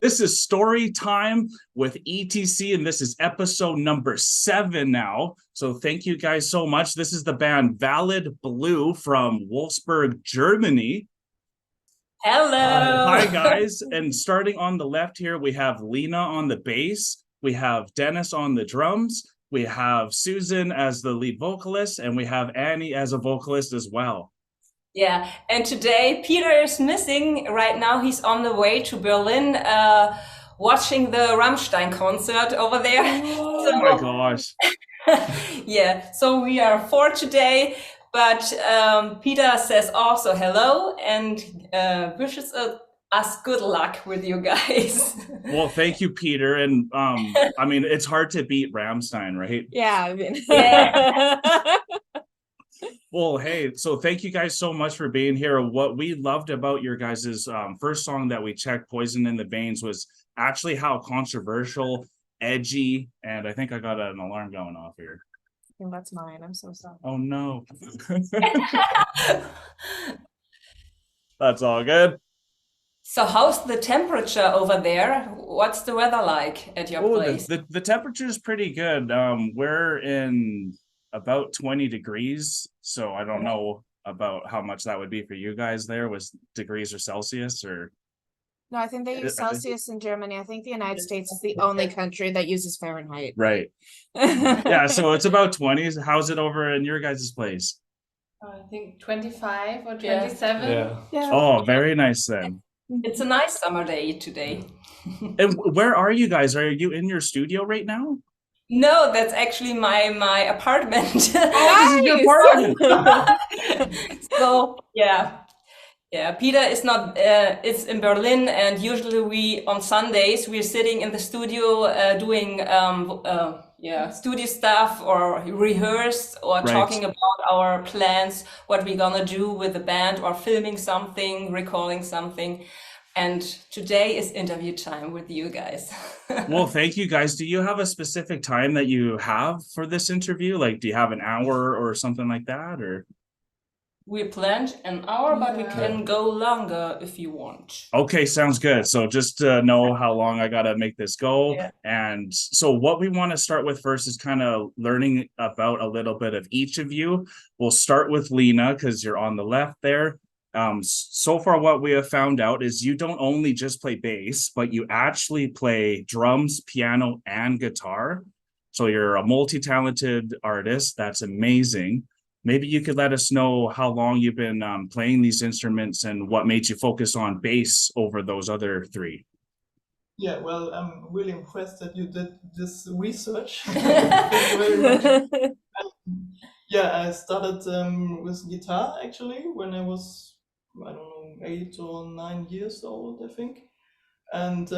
This is Story Time with ETC, and this is episode number 7 now. So thank you guys so much. This is the band Valid Blue from Wolfsburg, Germany. Hello. Hi, guys. And starting on the left here, we have Lena on the bass. We have Dennis on the drums. We have Susan as the lead vocalist, and we have Annie as a vocalist as well. Yeah, and today Peter is missing. Right now he's on the way to Berlin, watching the Rammstein concert over there. Oh my gosh. Yeah, so we are 4 today, but Peter says also hello and wishes us good luck with you guys. Well, thank you, Peter. And I mean, it's hard to beat Rammstein, right? Yeah, I mean. Yeah. Well, hey, so thank you guys so much for being here. What we loved about your guys' first song that we checked, Poison in the Veins, was actually how controversial, edgy, and I think I got an alarm going off here. I think that's mine. I'm so sorry. Oh, no. That's all good. So how's the temperature over there? What's the weather like at your place? The temperature is pretty good. We're in about 20 degrees, so I don't know about how much that would be for you guys there. Was degrees or Celsius or? No, I think they use Celsius in Germany. I think the United States is the only country that uses Fahrenheit. Right. Yeah, so it's about 20. How's it over in your guys' place? I think 25 or 27. Yeah. Oh, very nice then. It's a nice summer day today. And where are you guys? Are you in your studio right now? No, that's actually my apartment. Oh, this is your apartment. So yeah. Peter is not. It's in Berlin, and usually we on Sundays we're sitting in the studio doing studio stuff or rehearse or talking about our plans, what we're gonna do with the band, or filming something, recording something. And today is interview time with you guys. Well, thank you guys. Do you have a specific time that you have for this interview? Like, do you have an hour or something like that, or? We planned an hour, but we can go longer if you want. Okay, sounds good. So just to know how long I got to make this go. Yeah. And so what we want to start with first is kind of learning about a little bit of each of you. We'll start with Lena because you're on the left there. So far what we have found out is you don't only just play bass, but you actually play drums, piano, and guitar. So you're a multi-talented artist. That's amazing. Maybe you could let us know how long you've been playing these instruments and what made you focus on bass over those other 3. Yeah, well, I'm really impressed that you did this research. Thank you very much. Yeah, I started with guitar actually when I was, I don't know, 8 or 9 years old, I think. And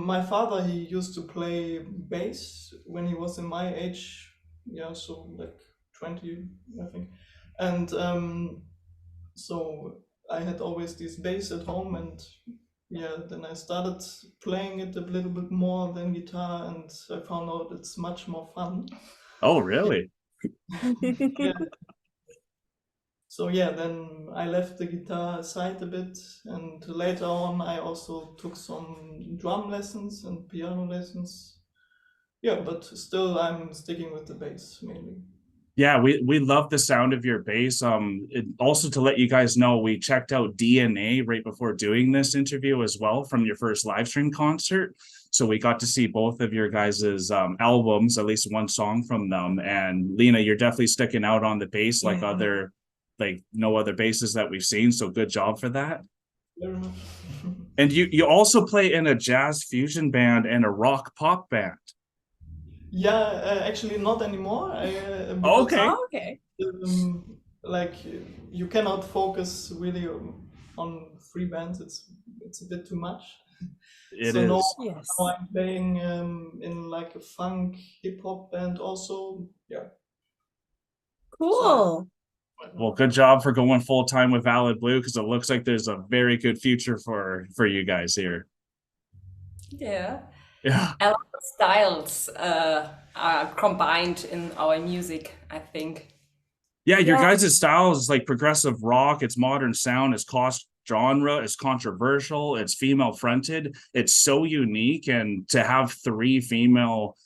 my father, he used to play bass when he was in my age. Yeah, so like 20, I think. And so I had always this bass at home, and then I started playing it a little bit more than guitar, and I found out it's much more fun. Oh, really? Yeah. So then I left the guitar aside a bit, and later on I also took some drum lessons and piano lessons. Yeah, but still I'm sticking with the bass mainly. Yeah, we love the sound of your bass. Also to let you guys know, we checked out DNA right before doing this interview as well from your first live stream concert. So we got to see both of your guys' albums, at least one song from them. And Lena, you're definitely sticking out on the bass like no other basses that we've seen. So good job for that. Very much. And you also play in a jazz fusion band and a rock pop band. Yeah, actually not anymore. Okay. Like you cannot focus really on 3 bands. It's a bit too much. It so is. Now I'm playing in like a funk hip hop band also. Yeah. Cool. Well, good job for going full time with Valid Blue, because it looks like there's a very good future for you guys here. Yeah. Yeah. A lot of styles are combined in our music, I think. Yeah, your guys' style is like progressive rock. It's modern sound. It's genre is controversial. It's female fronted. It's so unique, and to have three female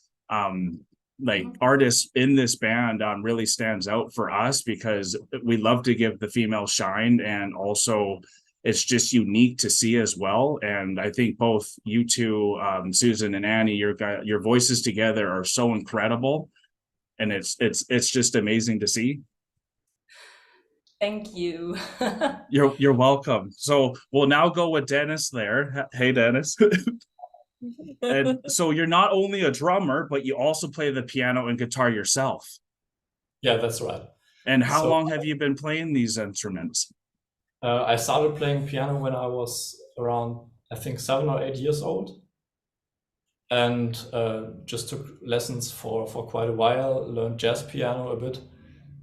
like artists in this band really stands out for us, because we love to give the female shine, and also it's just unique to see as well. And I think both you two, Susan and Annie, your voices together are so incredible, and it's just amazing to see. Thank you. You're welcome. So we'll now go with Dennis there. Hey, Dennis. And so you're not only a drummer, but you also play the piano and guitar yourself. Yeah, that's right. And how long have you been playing these instruments? I started playing piano when I was around, I think, 7 or 8 years old, and just took lessons for quite a while, learned jazz piano a bit.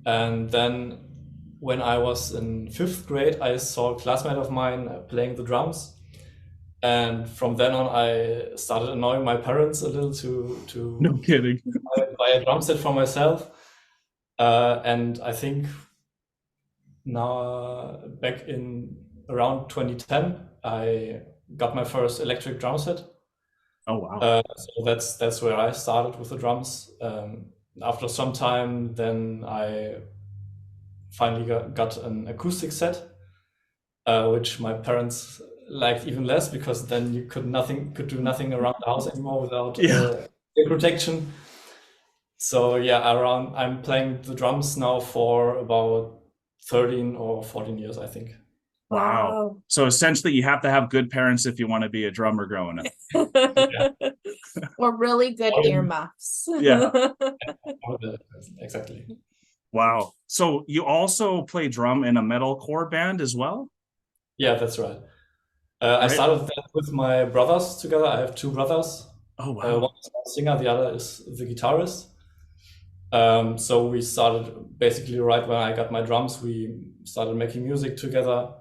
And then when I was in 5th grade, I saw a classmate of mine playing the drums. And from then on, I started annoying my parents a little to No kidding. buy a drum set for myself. And I think now, back in around 2010, I got my first electric drum set. Oh, wow. So that's where I started with the drums. After some time, then I finally got an acoustic set, which my parents liked even less, because then you could do nothing around the house anymore without protection. So yeah, I'm playing the drums now for about 13 or 14 years, I think. Wow. So essentially you have to have good parents if you want to be a drummer growing up. Or really good earmuffs. Yeah. Exactly. Wow. So you also play drum in a metalcore band as well? Yeah, that's right. I started that with my brothers together. I have 2 brothers. Oh, wow. One is the singer, the other is the guitarist. So we started basically right when I got my drums. We started making music together,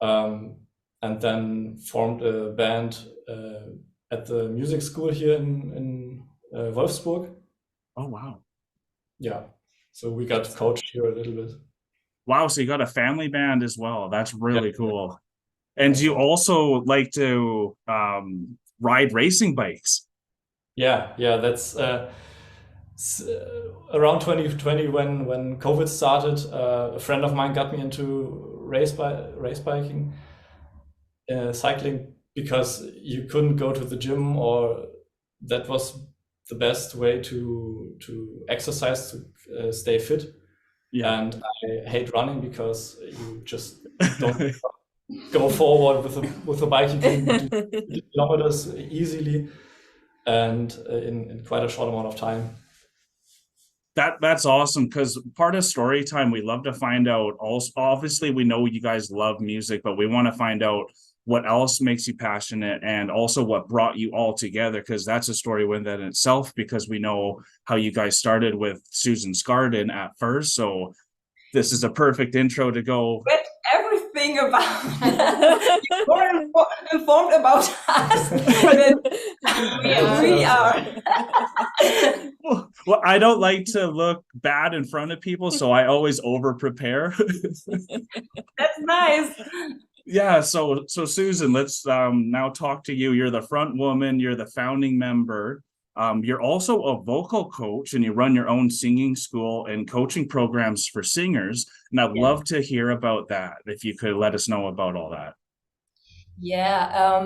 and then formed a band at the music school here in Wolfsburg. Oh, wow. Yeah, so we got coached here a little bit. Wow, so you got a family band as well. That's really cool. And do you also like to ride racing bikes? Yeah, that's around 2020 when COVID started. A friend of mine got me into race biking, cycling, because you couldn't go to the gym, or that was the best way to exercise, to stay fit. Yeah. And I hate running because you just don't go forward with a bike. You can do kilometers easily and in quite a short amount of time. That's awesome, because part of story time, we love to find out also, obviously we know you guys love music, but we want to find out what else makes you passionate, and also what brought you all together, because that's a story within itself, because we know how you guys started with Susan's Garden at first. So this is a perfect intro to go. Read everything about you were informed about us. we are. Well, I don't like to look bad in front of people, so I always over prepare. That's nice. Yeah, so Susan, let's now talk to you. You're the front woman, you're the founding member. You're also a vocal coach, and you run your own singing school and coaching programs for singers. And I'd love to hear about that, if you could let us know about all that. Yeah,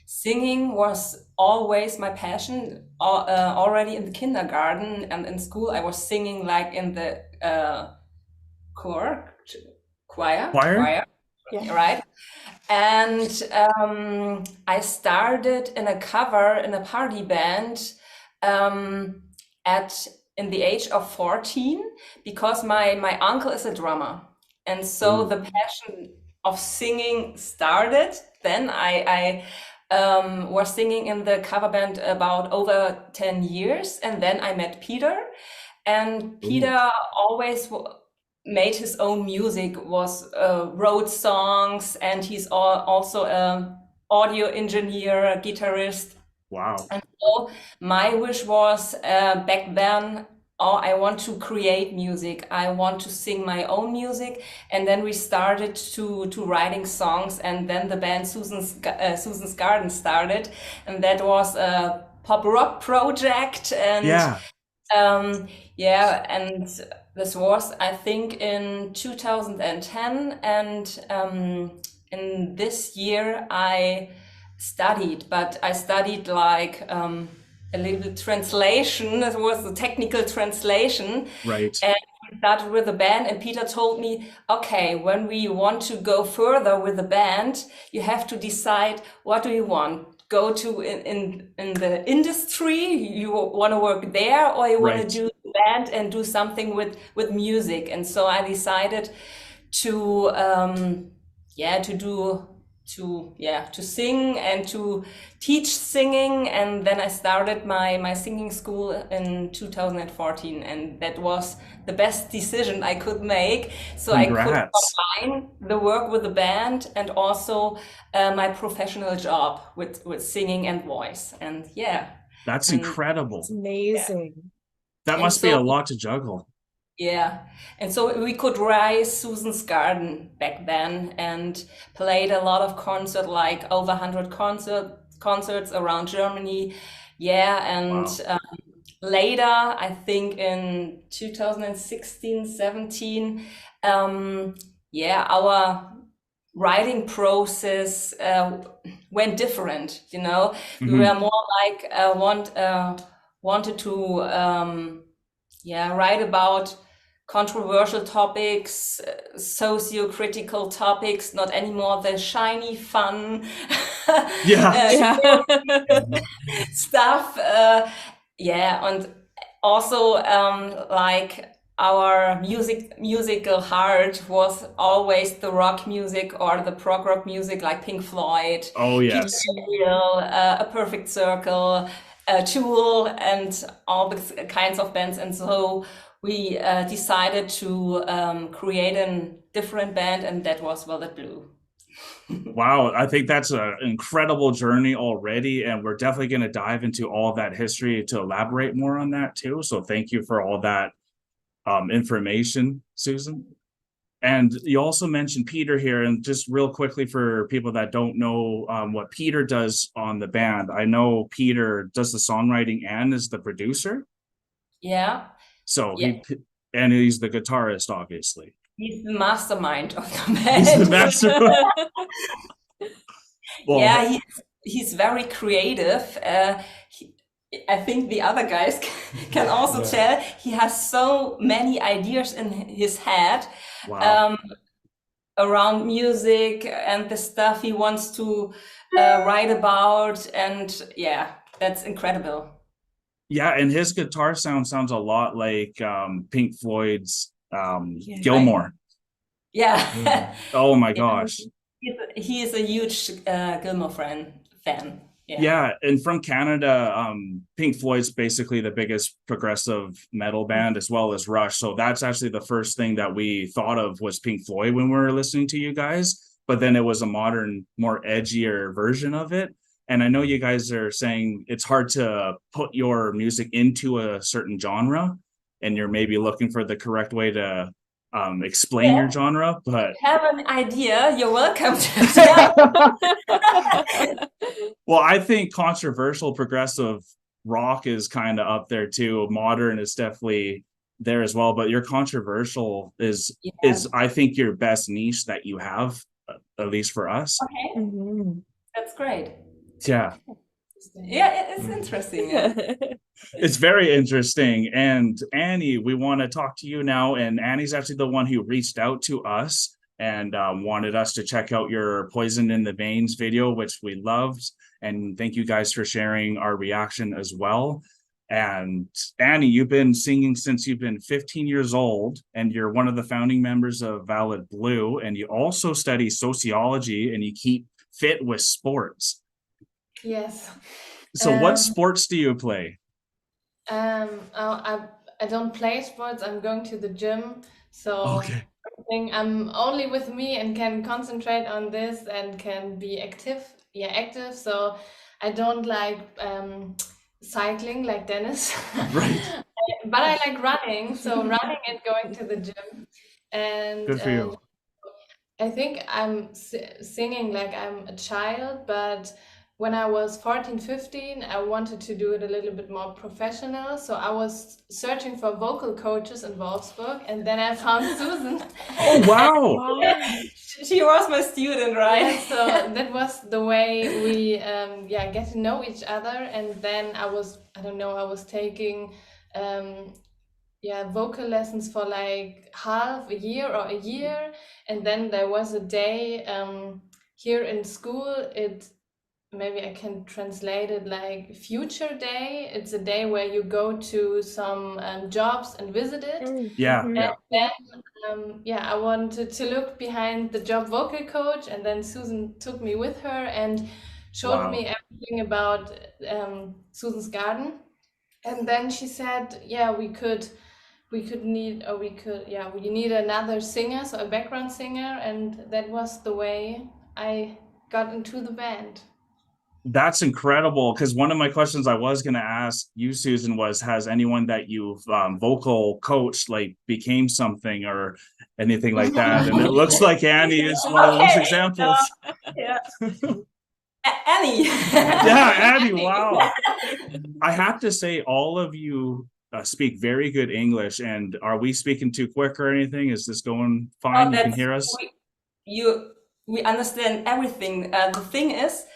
singing was always my passion. Already in the kindergarten and in school, I was singing like in the choir. Yeah. Right. And I started in a party band in the age of 14, because my uncle is a drummer, and so the passion of singing started. Then I was singing in the cover band about over 10 years, and then I met Peter, and Peter always made his own music, wrote songs, and he's also an audio engineer, a guitarist. Wow. And so my wish was back then oh, I want to create music. I want to sing my own music. And then we started to writing songs, and then the band Susan's Garden started, and that was a pop rock project. And Yeah. and this was, I think, in 2010, and in this year I studied, but I studied like a little translation. It was a technical translation. Right. And we started with a band, and Peter told me, okay, when we want to go further with the band, you have to decide, what do you want? Go to in the industry, you want to work there, or you want Right. to do band and do something with music. And so I decided to to sing and to teach singing. And then I started my singing school in 2014, and that was the best decision I could make. So Congrats. I could combine the work with the band and also my professional job with singing and voice. And That's and incredible. It's amazing. That and must be so- a lot to juggle. yeah, and so we could rise Susan's Garden back then, and played a lot of concert, like over 100 concerts around Germany. Yeah, and later, I think in 2016, 17, our writing process went different. You know, we Mhm. were more like wanted to write about controversial topics, socio-critical topics, not anymore the shiny, fun Yeah. stuff. And also like our musical heart was always the rock music or the prog rock music, like Pink Floyd, Oh, yes. Material, A Perfect Circle, Tool, and all the kinds of bands. And so we decided to create a different band, and that was Velvet Blue. Wow, I think that's an incredible journey already, and we're definitely going to dive into all that history to elaborate more on that too. So thank you for all that information, Susan. And you also mentioned Peter here, and just real quickly for people that don't know what Peter does on the band, I know Peter does the songwriting and is the producer. Yeah. So Yeah. he's the guitarist, obviously. He's the mastermind of the band. He's the mastermind. Well, Yeah, he's very creative. I think the other guys can also tell he has so many ideas in his head wow. Around music and the stuff he wants to write about. And that's incredible. Yeah, and his guitar sounds a lot like Pink Floyd's Gilmore. Yeah. Oh my gosh. He is a huge Gilmore fan. Yeah, and from Canada, Pink Floyd's basically the biggest progressive metal band, as well as Rush. So that's actually the first thing that we thought of was Pink Floyd when we were listening to you guys. But then it was a modern, more edgier version of it. And I know you guys are saying it's hard to put your music into a certain genre, and you're maybe looking for the correct way to explain your genre, but have an idea, you're welcome to tell. Well, I think controversial progressive rock is kind of up there too. Modern is definitely there as well, but your controversial is I think your best niche that you have, at least for us. Okay. Mhm. That's great. Yeah. Yeah, it's interesting. It's very interesting. And Annie, we want to talk to you now. And Annie's actually the one who reached out to us and wanted us to check out your Poison in the Veins video, which we loved. And thank you guys for sharing our reaction as well. And Annie, you've been singing since you've been 15 years old, and you're one of the founding members of Velvet Blue. And you also study sociology, and you keep fit with sports. Yes. So what sports do you play? I don't play sports. I'm going to the gym, so I'm only with me and can concentrate on this and can be active. Active. So I don't like cycling like Dennis. Right. but I like running, so running and going to the gym. And Good for you. I think I'm singing like I'm a child, but when I was 14, 15, I wanted to do it a little bit more professional. So I was searching for vocal coaches in Wolfsburg, and then I found Susan. Oh, wow. She was my student, right? Yeah, so that was the way we get to know each other. And then I was taking vocal lessons for like half a year or a year. And then there was a day here in school, maybe I can translate it like future day. It's a day where you go to some jobs and visit it. Yeah, Mhm. yeah. And then, I wanted to look behind the job vocal coach, and then Susan took me with her and showed me everything about Susan's garden. And then she said, we need another singer, so a background singer, and that was the way I got into the band. That's incredible, because one of my questions I was going to ask you, Susan, was, has anyone that you've vocal coached like became something or anything like that? And it looks like Annie is one of those examples. Yeah. Annie. Yeah, Annie, wow. I have to say, all of you speak very good English. And are we speaking too quick or anything? Is this going fine? You can hear us? We understand everything. The thing is,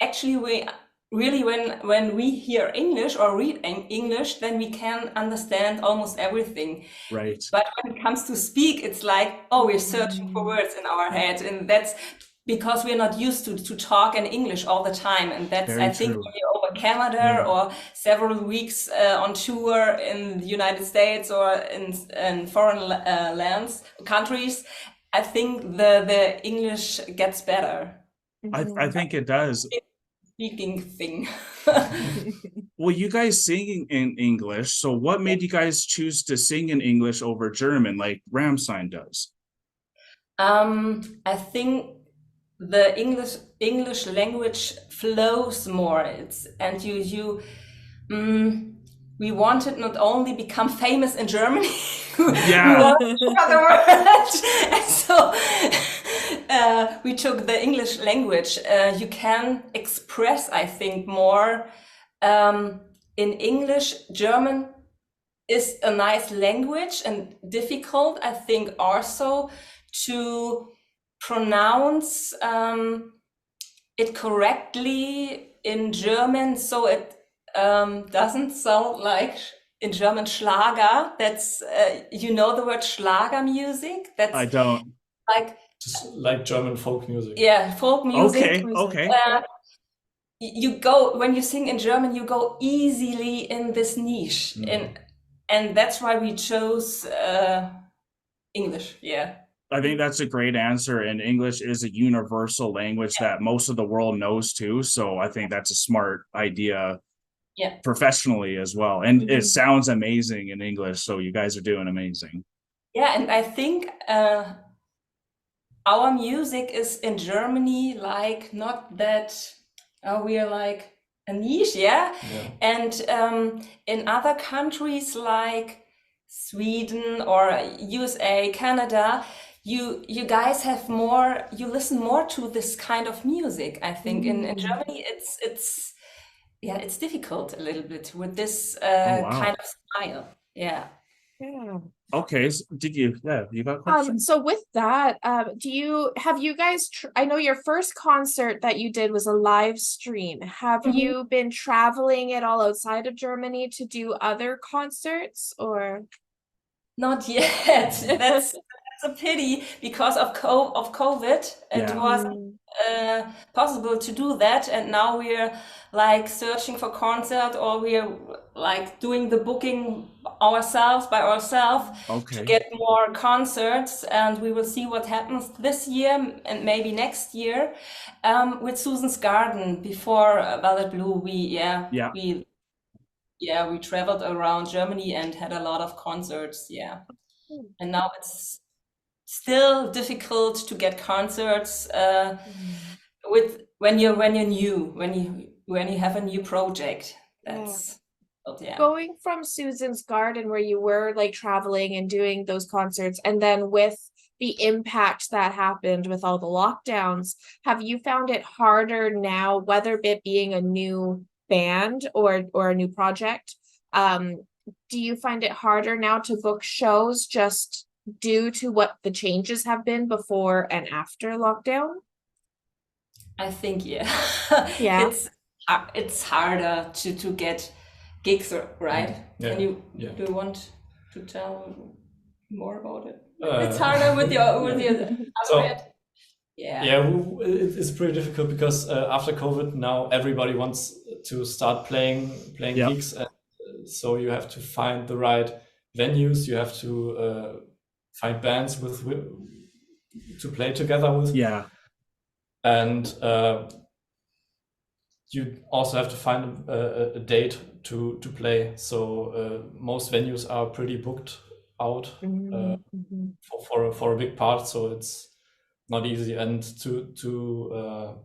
actually, we really, when we hear English or read English, then we can understand almost everything. Right. But when it comes to speak, it's like, oh, we're searching for words in our head, and that's because we're not used to talk in English all the time. And that's, Very I think, true. when you're over Canada or several weeks on tour in the United States or in foreign countries, I think the English gets better. I think it does. Speaking thing. Well, you guys sing in English, so what made you guys choose to sing in English over German like Rammstein does? I think the English language flows more. We wanted not only become famous in Germany, Yeah. we the world. And so we took the English language. You can express, I think, more in English. German is a nice language and difficult, I think, also to pronounce it correctly in German, so it doesn't sound like in German Schlager. That's you know the word Schlager music? That's I don't. like Just like German folk music. Yeah, folk music. Okay. You go, when you sing in German, you go easily in this niche, and that's why we chose English. Yeah. I think that's a great answer, and English is a universal language that most of the world knows too. So I think that's a smart idea. Yeah. Professionally as well, and it sounds amazing in English. So you guys are doing amazing. Yeah, and I think our music is in Germany like not that. We are like a niche, yeah. And in other countries like Sweden or USA, Canada, you guys have more. You listen more to this kind of music. I think in Germany, it's difficult a little bit with this kind of style. Yeah. Yeah. Okay. So you got a question? So with that, have you guys, I know your first concert that you did was a live stream. Have you been traveling at all outside of Germany to do other concerts or? Not yet. That's a pity because of COVID. It wasn't possible to do that, and now we're like searching for concert, or we're like doing the booking by ourselves to get more concerts, and we will see what happens this year and maybe next year. With Susan's Garden before Velvet Blue, we traveled around Germany and had a lot of concerts. Yeah. And now it's still difficult to get concerts when you have a new project. That's a Yeah. Going from Susan's Garden, where you were like traveling and doing those concerts, and then with the impact that happened with all the lockdowns, have you found it harder now, whether it being a new band or a new project? Do you find it harder now to book shows just due to what the changes have been before and after lockdown? I think, yeah. Yeah. It's harder to get gigs, right? Yeah. Can you Yeah. do you want to tell more about it? It's harder with your So, Alfred. Yeah. yeah, it's pretty difficult because after COVID now everybody wants to start playing Yep. gigs, and so you have to find the right venues. You have to find bands to play together with. Yeah. And you also have to find a date to play. So most venues are pretty booked out for a big part. So it's not easy, and to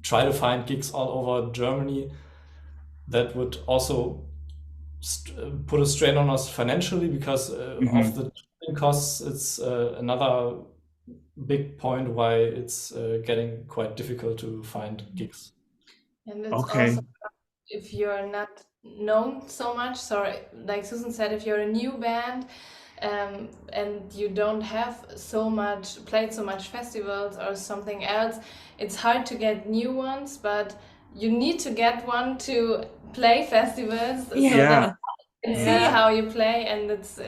try to find gigs all over Germany, that would also put a strain on us financially because of the costs. It's another big point why it's getting quite difficult to find gigs. And it's Okay. also if you're not known so much. So, like Susan said, if you're a new band and you don't have played so much festivals or something else, it's hard to get new ones. But you need to get one to play festivals, so Yeah. that you can see how you play, and it's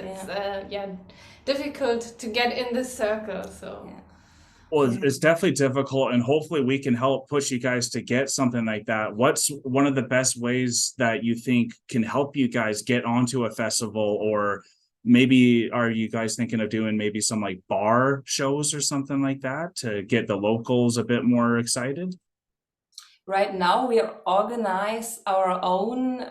difficult to get in this circle. So. Yeah. Well, it's definitely difficult, and hopefully we can help push you guys to get something like that. What's one of the best ways that you think can help you guys get onto a festival? Or maybe are you guys thinking of doing maybe some like bar shows or something like that to get the locals a bit more excited? Right now we organize our own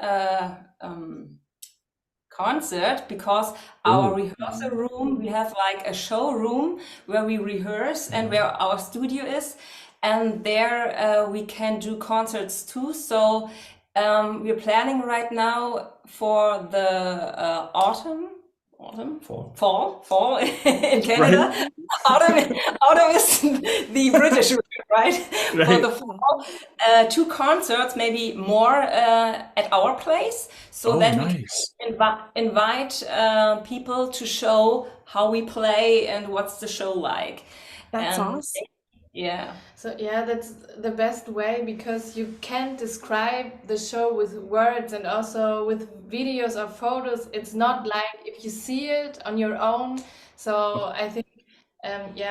concert because our rehearsal room, we have like a showroom where we rehearse and where our studio is, and there we can do concerts too. So we're planning right now for the fall in Canada. Right. Autumn is the British word, right? For the fall, 2 concerts, maybe more at our place, so that Nice. we can invite people to show how we play and what's the show like. That's And awesome. yeah. So yeah, that's the best way because you can't describe the show with words, and also with videos or photos. It's not like if you see it on your own. So I think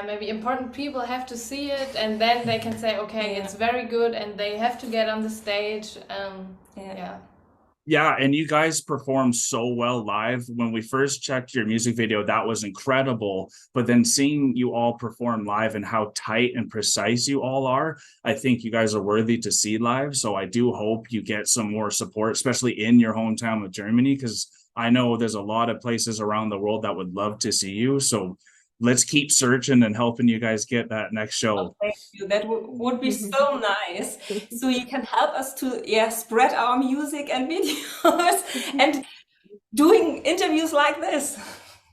maybe important people have to see it, and then they can say, okay, it's very good, and they have to get on the stage. Yeah, and you guys perform so well live. When we first checked your music video, that was incredible. But then seeing you all perform live and how tight and precise you all are, I think you guys are worthy to see live. So I do hope you get some more support, especially in your hometown of Germany, because I know there's a lot of places around the world that would love to see you. So let's keep searching and helping you guys get that next show. Thank you. That would be so nice. So you can help us to spread our music and videos and doing interviews like this.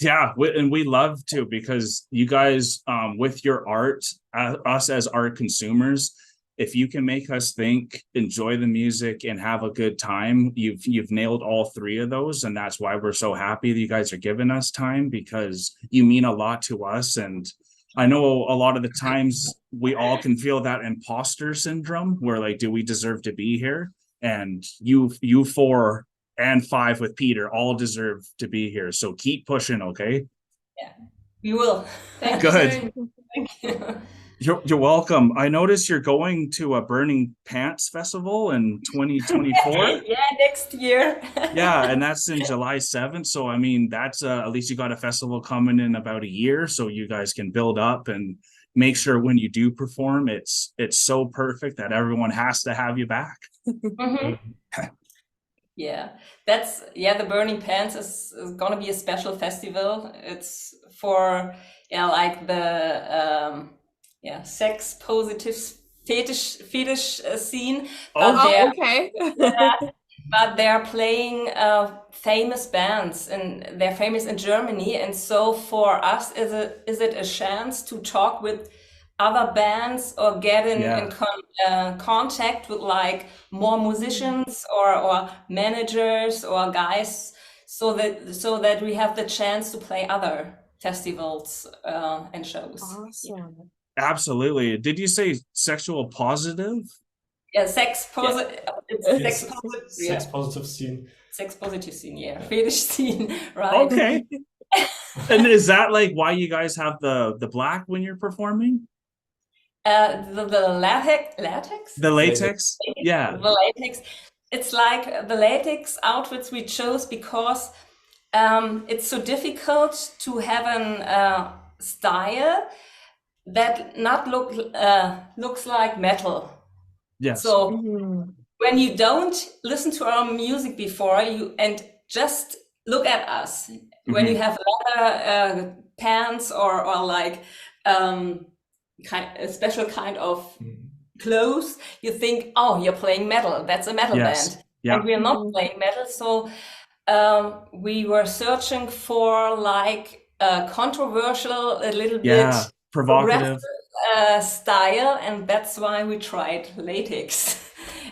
Yeah, and we love to, because you guys, with your art, us as art consumers, if you can make us think, enjoy the music, and have a good time, you've nailed all 3 of those, and that's why we're so happy that you guys are giving us time, because you mean a lot to us. And I know a lot of the times we all can feel that imposter syndrome, where like, do we deserve to be here? And you 4 and 5 with Peter all deserve to be here. So keep pushing, okay? Yeah, we will. Thank Good. you. Thank you. You're welcome. I noticed you're going to a Burning Pants Festival in 2024. Yeah, next year. Yeah, and that's in July 7th. So, I mean, that's at least you got a festival coming in about a year, so you guys can build up and make sure when you do perform, it's so perfect that everyone has to have you back. Yeah, the Burning Pants is gonna be a special festival. It's for like the sex positive fetish scene. Oh, okay. but they're playing famous bands, and they're famous in Germany. And so for us, is it a chance to talk with other bands or get in contact with like more musicians or managers or guys, so that we have the chance to play other festivals and shows. Awesome. Absolutely. Did you say sexual positive? Yeah, sex positive. Yes, Sex positive. sex positive scene. Sex positive scene, yeah. Fetish scene, right? Okay. And is that like why you guys have the black when you're performing? The latex? The latex? Yeah. The latex. It's like the latex outfits we chose because it's so difficult to have an style that not looks like metal. Yes. So Mhm. when you don't listen to our music before and just look at us, when you have leather pants or like a special kind of clothes, you think, oh, you're playing metal. That's a metal Yes. band. Yeah. And we're not playing metal. So we were searching for like a controversial, a little bit provocative style, and that's why we tried latex.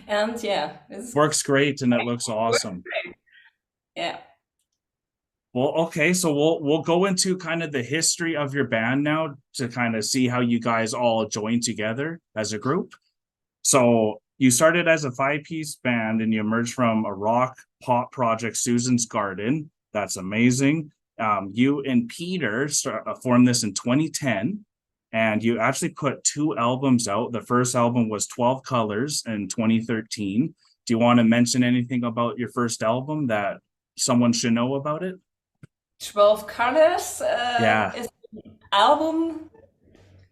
And yeah, it's works great and it looks awesome. yeah. Well, okay, so we'll go into kind of the history of your band now to kind of see how you guys all joined together as a group. So you started as a 5-piece band and you emerged from a rock pop project, Susan's Garden. That's amazing. You and Peter formed this in 2010, and you actually put 2 albums out. The first album was 12 Colors in 2013. Do you want to mention anything about your first album that someone should know about it? 12 Colors is an album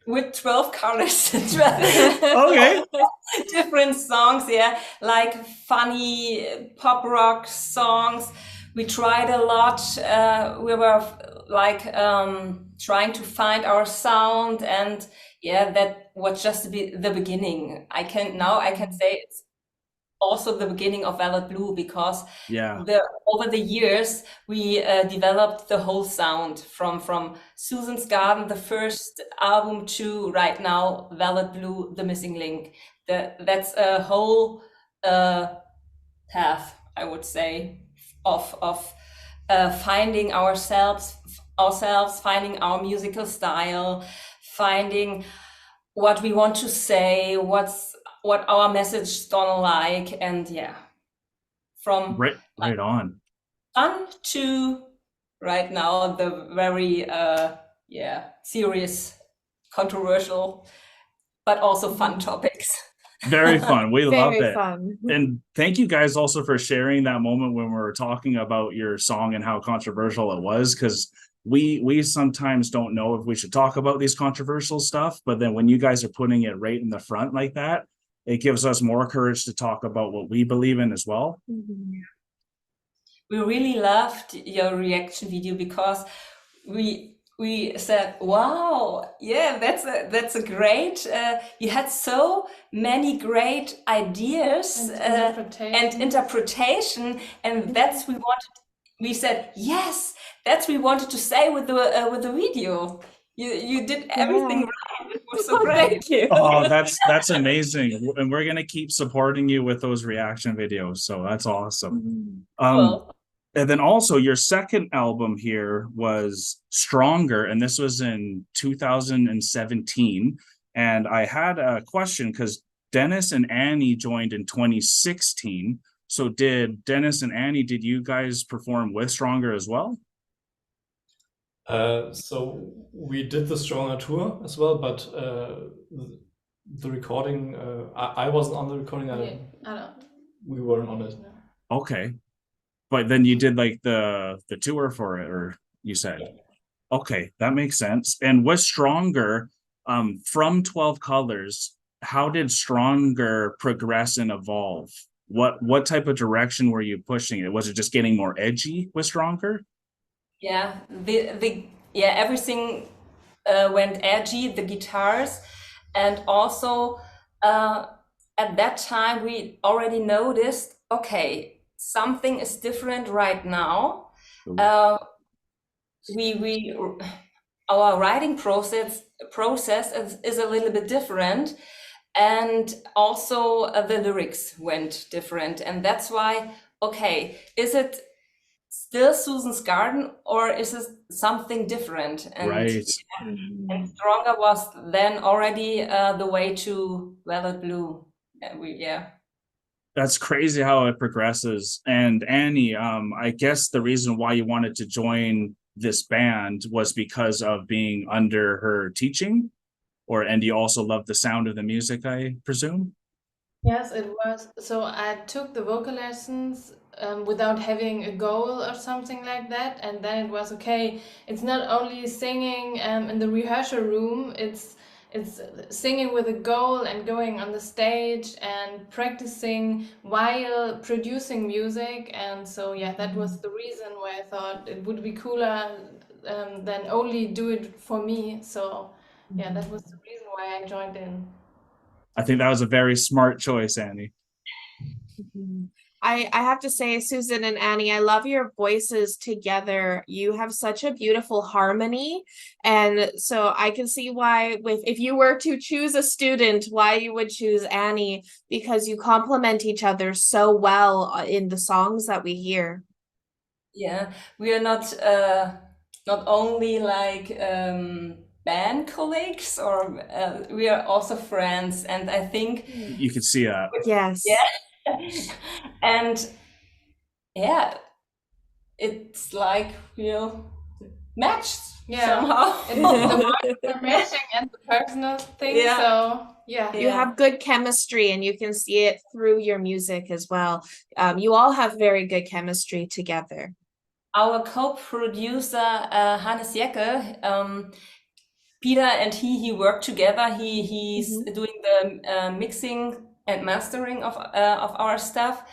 with 12 colors. Okay. Different songs, yeah, like funny pop rock songs. We tried a lot. We were like trying to find our sound, and yeah, that was just the beginning. I can say it's also the beginning of Velvet Blue, because over the years we developed the whole sound from Susan's Garden, the first album, to right now Velvet Blue, The Missing Link. That's a whole path, I would say, of finding ourselves, finding our musical style, finding what we want to say, what our message is gonna like, and yeah, from right on fun to right now the very serious, controversial, but also fun topics. Very fun. We love it. Fun. And thank you guys also for sharing that moment when we were talking about your song and how controversial it was, because we sometimes don't know if we should talk about these controversial stuff, but then when you guys are putting it right in the front like that, it gives us more courage to talk about what we believe in as well. We really loved your reaction video, because we said, wow, yeah, that's a great, you had so many great ideas and interpretation, and that's we said, yes, that's we wanted to say with the video. You did everything right. It was so great. Thank you. Oh, that's amazing. And we're gonna keep supporting you with those reaction videos. So that's awesome. Cool. And then also your second album here was Stronger, and this was in 2017. And I had a question because Dennis and Annie joined in 2016. So did Dennis and Annie, did you guys perform with Stronger as well? So we did the Stronger tour as well, but the recording, I wasn't on the recording. We weren't on it. Okay. But then you did like the tour for it, or you said? Okay, that makes sense. And with Stronger, from 12 Colors, how did Stronger progress and evolve? What type of direction were you pushing it? Was it just getting more edgy with Stronger? Yeah, everything went edgy, the guitars, and also at that time we already noticed, okay, something is different right now. We our writing process is a little bit different, and also the lyrics went different, and that's why, okay, is it still Susan's Garden or is it something different? And Right. and Stronger was then already the way to Velvet Blue. That's crazy how it progresses. And Annie, I guess the reason why you wanted to join this band was because of being under her teaching, and you also love the sound of the music, I presume? Yes, it was. So I took the vocal lessons without having a goal or something like that, and then it was okay. It's not only singing in the rehearsal room. It's singing with a goal and going on the stage and practicing while producing music. And so yeah, that was the reason why I thought it would be cooler than only do it for me. So yeah, that was the reason why I joined in. I think that was a very smart choice, Annie. I have to say, Susan and Annie, I love your voices together. You have such a beautiful harmony. And so I can see why, if you were to choose a student, why you would choose Annie, because you complement each other so well in the songs that we hear. Yeah, we are not only like band colleagues, or we are also friends, and I think you could see that. Yes. Yeah. And yeah, it's like, matched somehow. The words are matching and the personal thing. Yeah. So yeah. You have good chemistry, and you can see it through your music as well. You all have very good chemistry together. Our co-producer, Hannes Jecke, Peter and he work together. He's doing the mixing and mastering of our stuff,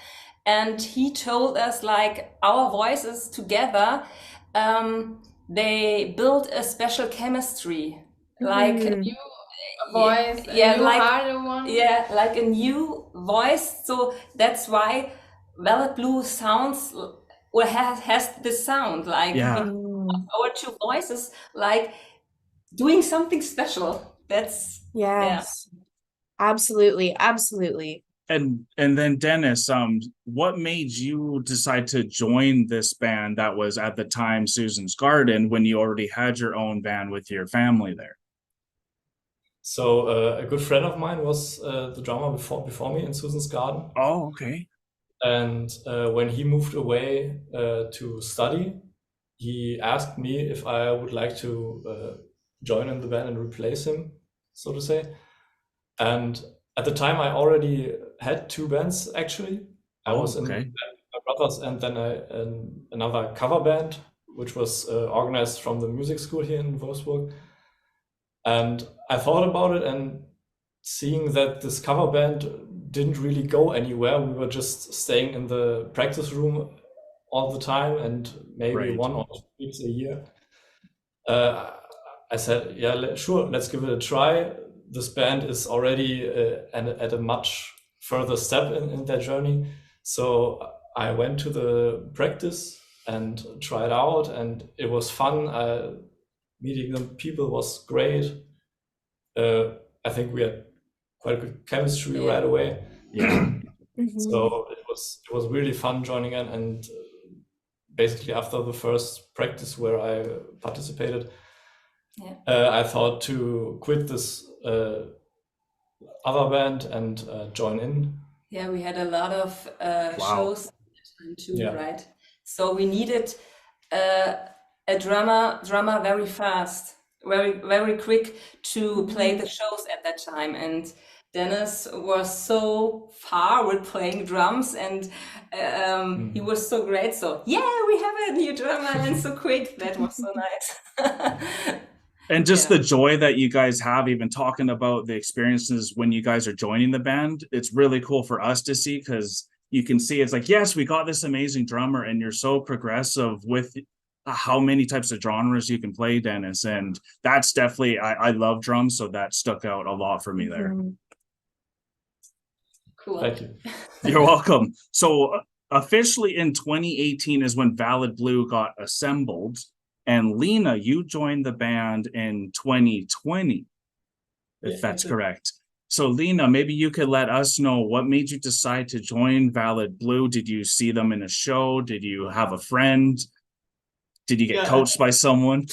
and he told us, like, our voices together, they build a special chemistry, like a new voice, a new harder one. Yeah, like a new voice. So that's why Velvet Blue sounds, or has this sound, like our two voices, like doing something special. That's Absolutely. And then Dennis, what made you decide to join this band that was at the time Susan's Garden, when you already had your own band with your family there? So a good friend of mine was the drummer before me in Susan's Garden. Oh, okay. And when he moved away to study, he asked me if I would like to join in the band and replace him, so to say. And at the time, I already had two bands, actually. I was in my brothers, and then another cover band, which was organized from the music school here in Wolfsburg. And I thought about it, and seeing that this cover band didn't really go anywhere, we were just staying in the practice room all the time, and maybe 1 or 2 weeks a year. I said, yeah, sure, let's give it a try. This band is already at a much further step in their journey. So I went to the practice and tried out, and it was fun. Meeting the people was great. I think we had quite a good chemistry right away. Yeah. So it was really fun joining in, and basically after the first practice where I participated, I thought to quit this other band and join in. Yeah, we had a lot of shows too, right? So we needed a drummer very fast, very quick to play the shows at that time. And Dennis was so far with playing drums, and he was so great. So yeah, we have a new drummer, and so quick. That was so nice. And just the joy that you guys have, even talking about the experiences when you guys are joining the band, it's really cool for us to see, because you can see it's like, yes, we got this amazing drummer, and you're so progressive with how many types of genres you can play, Dennis. And that's definitely, I love drums, so that stuck out a lot for me there. Cool. Thank you. You're welcome. So officially in 2018 is when Valid Blue got assembled. And Lena, you joined the band in 2020, if that's correct. So Lena, maybe you could let us know what made you decide to join Valid Blue. Did you see them in a show? Did you have a friend? Did you get coached by someone?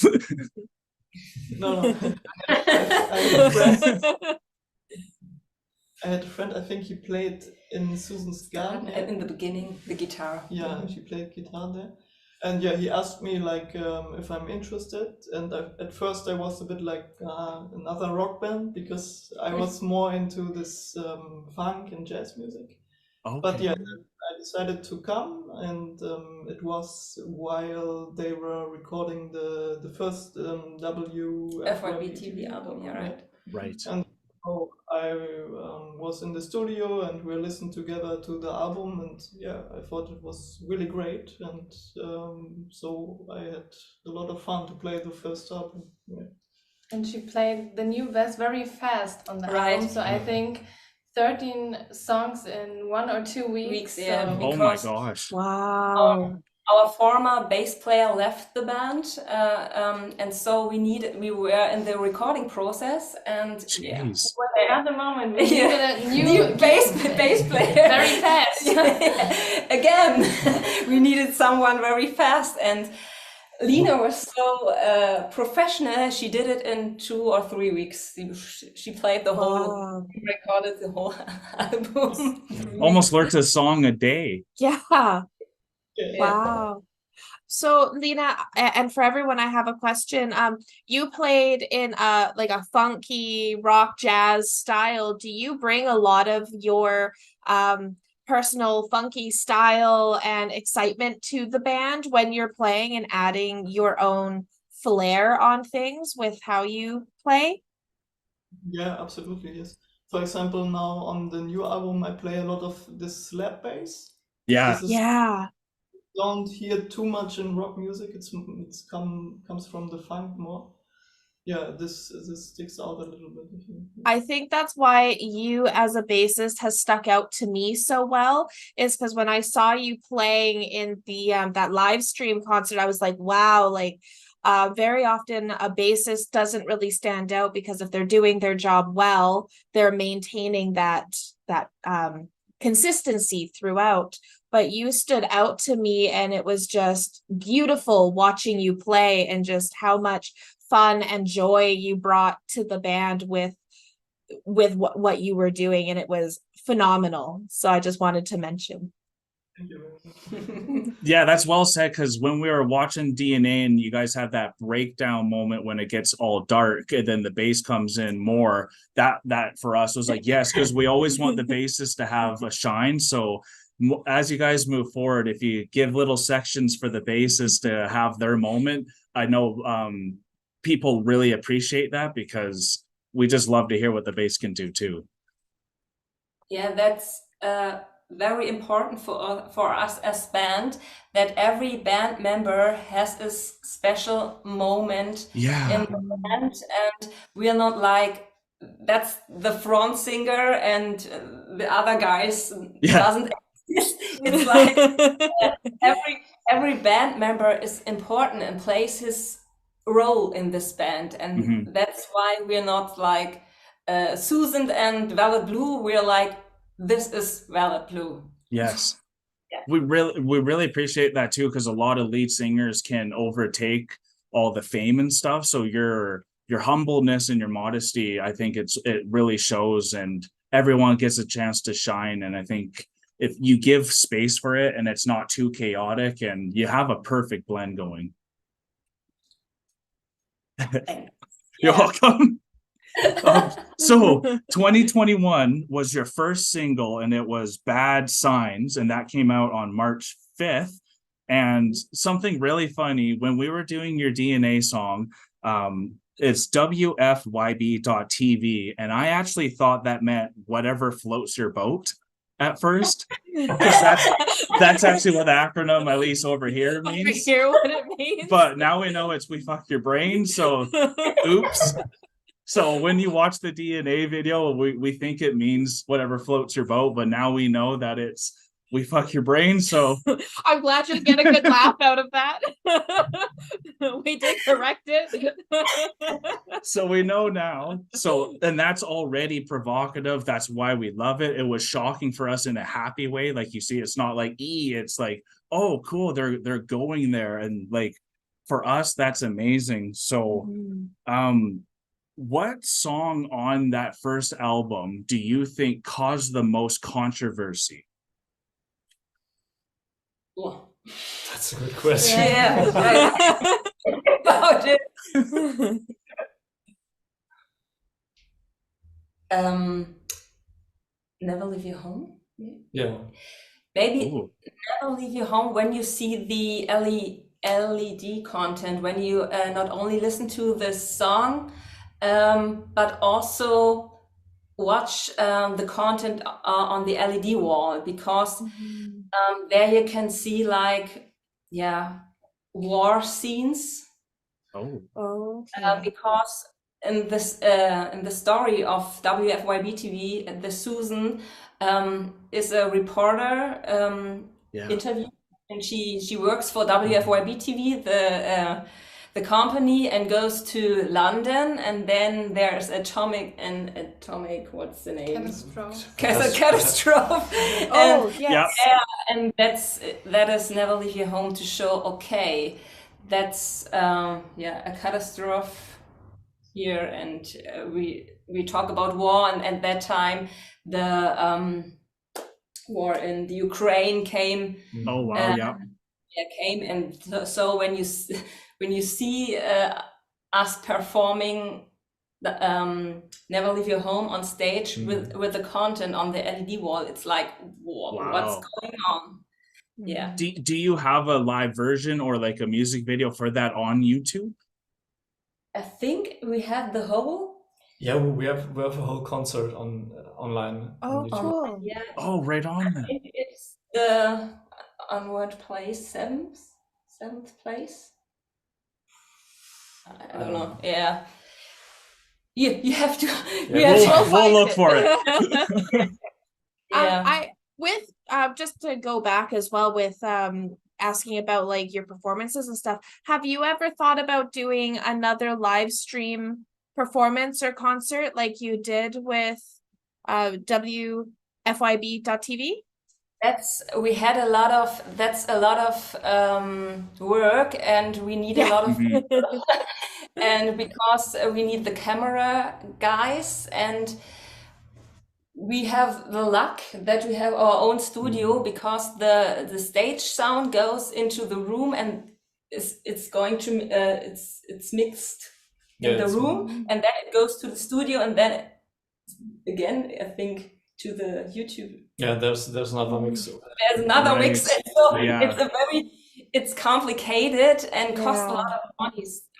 No. I had a friend, I think he played in Susan's garden. And in the beginning, the guitar. Yeah, she played guitar there. And yeah, he asked me like if I'm interested. And at first I was a bit like another rock band, because I was more into this funk and jazz music. Okay. But yeah, I decided to come, and it was while they were recording the first FYBTV album, yeah, right. Right. And so I was in the studio, and we listened together to the album, and yeah, I thought it was really great, and so I had a lot of fun to play the first album. Yeah. And she played the new bass very fast on the album, so I think 13 songs in 1 or 2 weeks. Yeah. Oh my gosh. Wow. Our former bass player left the band, and so we were in the recording process, and Jeez. At the moment we needed a new bass player very fast. Again, we needed someone very fast, and Lena was so professional. She did it in 2 or 3 weeks. She played the whole, recorded the whole album. Almost learned a song a day. Yeah. Wow. So Lena, and for everyone, I have a question. You played in like a funky rock jazz style. Do you bring a lot of your personal funky style and excitement to the band when you're playing, and adding your own flair on things with how you play? Yeah, absolutely, yes. For example, now on the new album, I play a lot of this slap bass. Yeah. Yeah. Don't hear too much in rock music. Comes from the funk more. Yeah, this sticks out a little bit. I think that's why you as a bassist has stuck out to me so well, is because when I saw you playing in the that live stream concert, I was like, wow, like very often a bassist doesn't really stand out, because if they're doing their job well, they're maintaining that consistency throughout. But you stood out to me, and it was just beautiful watching you play, and just how much fun and joy you brought to the band with what you were doing, and it was phenomenal. So I just wanted to mention. Thank you. Yeah, that's well said, because when we were watching DNA and you guys have that breakdown moment when it gets all dark and then the bass comes in more, that for us was like, yes, because we always want the bassist to have a shine. So as you guys move forward, if you give little sections for the bassist to have their moment, I know people really appreciate that, because we just love to hear what the bass can do too. Yeah, that's very important for us as band, that every band member has a special moment in the band, and we are not like, that's the front singer and the other guys doesn't exist. It's like every band member is important and plays his role in this band, and that's why we're not like Susan and Valid Blue. We're like, this is Valid Blue. Yes. Yeah. We really appreciate that too, because a lot of lead singers can overtake all the fame and stuff. So your humbleness and your modesty, I think it really shows, and everyone gets a chance to shine. And I think if you give space for it and it's not too chaotic, and you have a perfect blend going. You're welcome. So 2021 was your first single, and it was Bad Signs, and that came out on March 5th. And something really funny, when we were doing your DNA song, it's WFYB.TV, and I actually thought that meant whatever floats your boat at first, because that's actually what the acronym, at least over here, means. Over here, what it means. But now we know it's "we fucked your brain," so oops. So when you watch the DNA video, we think it means whatever floats your boat, but now we know that it's we fuck your brain. So I'm glad you get a good laugh out of that. We did correct it. so we know now. So, and that's already provocative. That's why we love it. It was shocking for us in a happy way. Like you see, it's not like it's like, oh, cool, they're going there. And like for us, that's amazing. So what song on that first album do you think caused the most controversy? Oh, That's a good question. yeah, right. About it. Never Leave Your Home. Yeah. Maybe Ooh. Never Leave Your Home when you see the LED content, when you not only listen to the song, but also watch the content on the LED wall, because there you can see like, war scenes. Oh. Because in the story of WFYB TV, the Susan is a reporter interview, and she works for WFYB TV, the company, and goes to London, and then there's atomic what's the name? Catastrophe. Oh, yes. And that is Never Leave Your Home, to show, okay, that's a catastrophe here, and we talk about war, and at that time the war in the Ukraine came. Oh wow, Came, and so when you see us performing the Never Leave Your Home on stage with the content on the LED wall, it's like, Wow. what's going on? Yeah. Do you have a live version or like a music video for that on YouTube? I think we had the whole. Yeah, we have a whole concert online. Oh, on YouTube. cool. Yeah. Oh, right on that. It's the onward place, seventh place. I don't know. Yeah. You have to. We'll look for it. Yeah. Just to go back as well with asking about like your performances and stuff, have you ever thought about doing another live stream performance or concert like you did with WFYB.tv? That's a lot of work, and we need a lot of people. And because we need the camera guys, and we have the luck that we have our own studio, because the stage sound goes into the room, and it's going to it's mixed in the room, and then it goes to the studio, and then again I think to the YouTube. Yeah, there's another mix. There's another mix, and so it's complicated and costs a lot of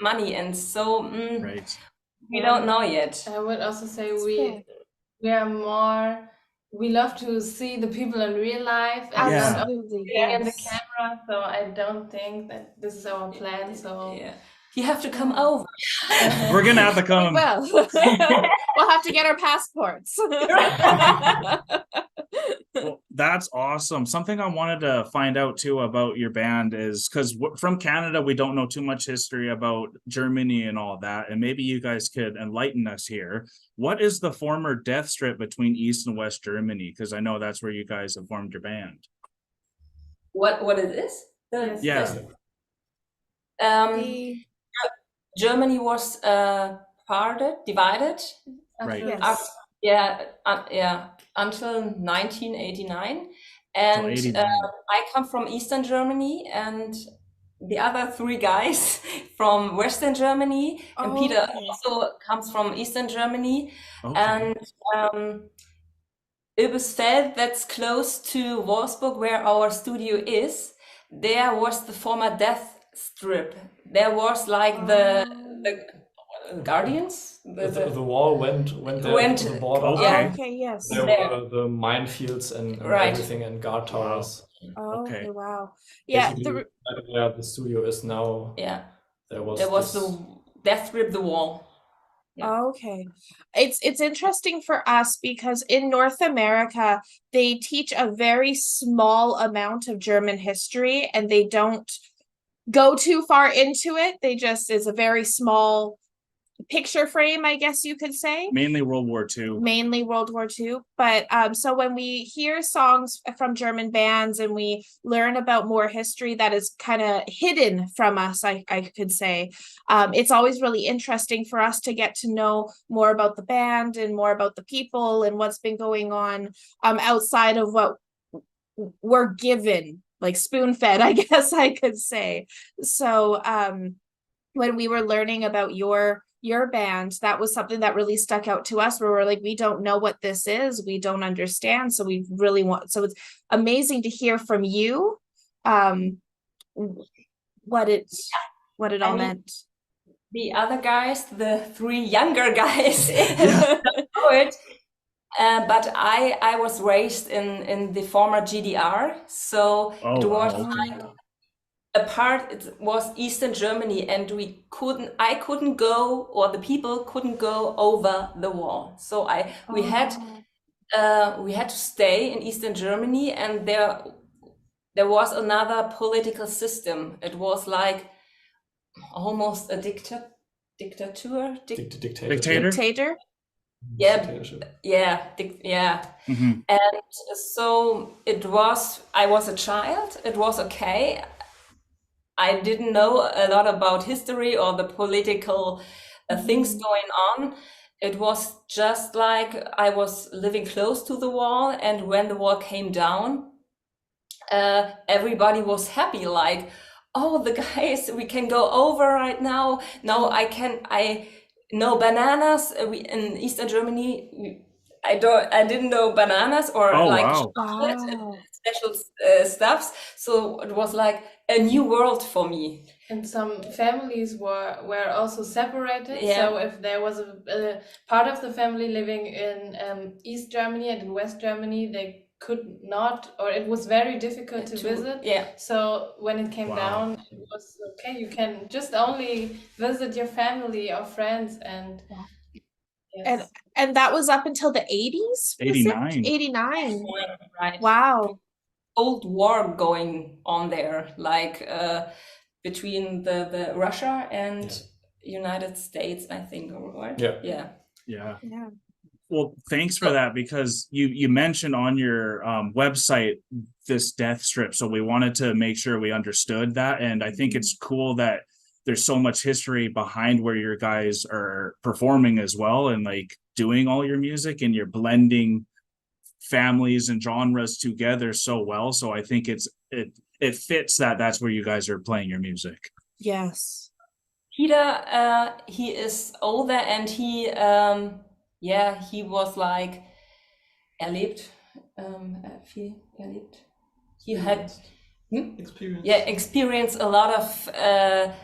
money, and so we don't know yet. I would also say we love to see the people in real life and not only in the camera, so I don't think that this is our plan. So you have to come over. We're gonna have to come. Well, we'll have to get our passports. Well, that's awesome. Something I wanted to find out too about your band is because from Canada, we don't know too much history about Germany and all that. And maybe you guys could enlighten us here. What is the former death strip between East and West Germany? Because I know that's where you guys have formed your band. What it is? Germany was divided. Right. Until 1989, and I come from Eastern Germany, and the other three guys from Western Germany, and Peter also comes from Eastern Germany, and Ilbesfeld, that's close to Wolfsburg, where our studio is. There was the former death strip. There was like the Guardians. The wall went there to the border. Yes. There were the minefields and everything, and guard towers. Wow. Yeah. Where the studio is now. Yeah. There was the death strip, the wall. Yeah. Okay. It's interesting for us because in North America, they teach a very small amount of German history and they don't go too far into it. They just is a very small picture frame, I guess you could say. Mainly World War II. Mainly World War II. But so when we hear songs from German bands and we learn about more history that is kind of hidden from us, I could say, it's always really interesting for us to get to know more about the band and more about the people and what's been going on outside of what we're given, like spoon-fed, I guess I could say. So when we were learning about your band, that was something that really stuck out to us, where we're like, we don't know what this is, we don't understand, so we really want, so it's amazing to hear from you what it all meant. The other guys, the 3 younger guys, don't know it. But I was raised in the former GDR, so it was like it was Eastern Germany, and I couldn't go, or the people couldn't go over the wall. So we had to stay in Eastern Germany, and there was another political system. It was like almost a dictator. Dictator. And so I was a child. It was okay. I didn't know a lot about history or the political things going on. It was just like I was living close to the wall, and when the wall came down, everybody was happy, like, oh, the guys, we can go over right now. Now I know bananas. In Eastern Germany, I didn't know bananas or chocolate and special stuffs. So it was like a new world for me. And some families were also separated. So if there was a part of the family living in East Germany and in West Germany, they could not, or it was very difficult to visit. So when it came down, it was okay. You can just only visit your family or friends, and and that was up until the 80s. 89. Right. Wow. Cold War going on there, like between the Russia and United States, I think, right? Yeah. Well, thanks for that, because you mentioned on your website this death strip, so we wanted to make sure we understood that, and I think it's cool that there's so much history behind where your guys are performing as well, and like doing all your music, and you're blending families and genres together so well. So I think it fits that's where you guys are playing your music. Yes. Peter, he is older, and he was like erlebt. He had experienced a lot of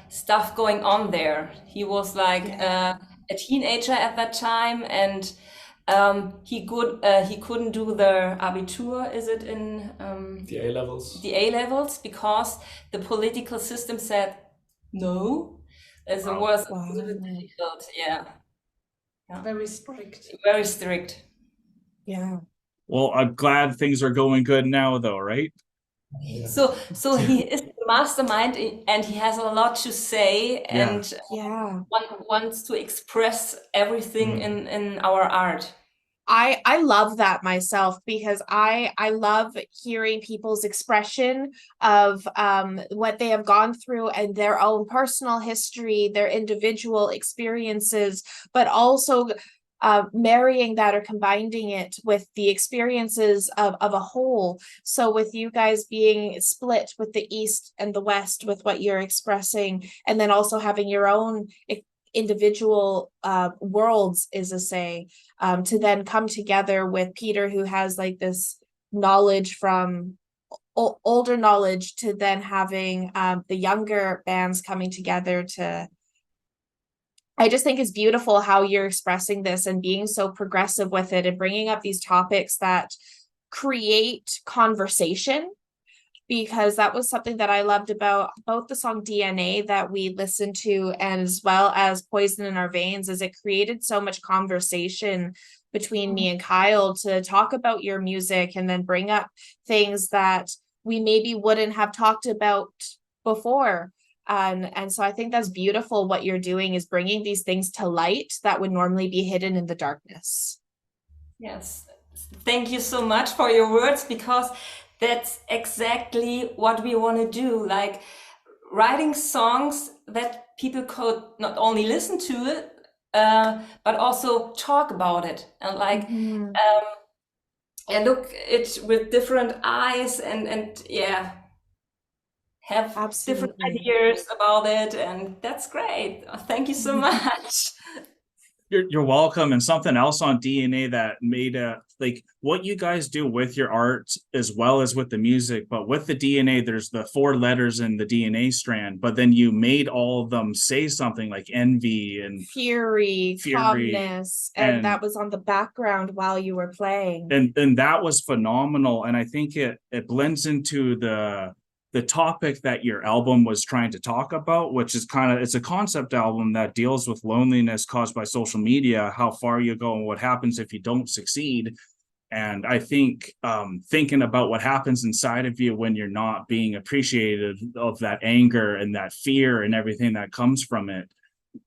stuff going on there. He was like a teenager at that time, and he couldn't do the Abitur, is it in the A levels? The A levels, because the political system said no. As it was a little bit difficult, very strict. Very strict. Yeah. Well, I'm glad things are going good now, though, right? Yeah. So he is the mastermind, and he has a lot to say, and wants to express everything in our art. I love that myself, because I love hearing people's expression of what they have gone through and their own personal history, their individual experiences, but also marrying that or combining it with the experiences of a whole. So with you guys being split with the East and the West with what you're expressing, and then also having your own individual worlds, is a say, to then come together with Peter, who has like this knowledge from older knowledge, to then having the younger bands coming together to, I just think it's beautiful how you're expressing this and being so progressive with it and bringing up these topics that create conversation, because that was something that I loved about both the song DNA that we listened to and as well as Poison in Our Veins, is it created so much conversation between me and Kyle to talk about your music and then bring up things that we maybe wouldn't have talked about before. And so I think that's beautiful. What you're doing is bringing these things to light that would normally be hidden in the darkness. Yes, thank you so much for your words, because that's exactly what we want to do, like writing songs that people could not only listen to it, but also talk about it and like and look it with different eyes and yeah, have different ideas about it, and that's great. Thank you so much. You're welcome. And something else on DNA that made like what you guys do with your art as well as with the music, but with the DNA, there's the 4 letters in the DNA strand, but then you made all of them say something like envy and fury, calmness, and that was on the background while you were playing. And that was phenomenal. And I think it blends into the topic that your album was trying to talk about, which is it's a concept album that deals with loneliness caused by social media, how far you go and what happens if you don't succeed. And I think thinking about what happens inside of you when you're not being appreciated, of that anger and that fear and everything that comes from it,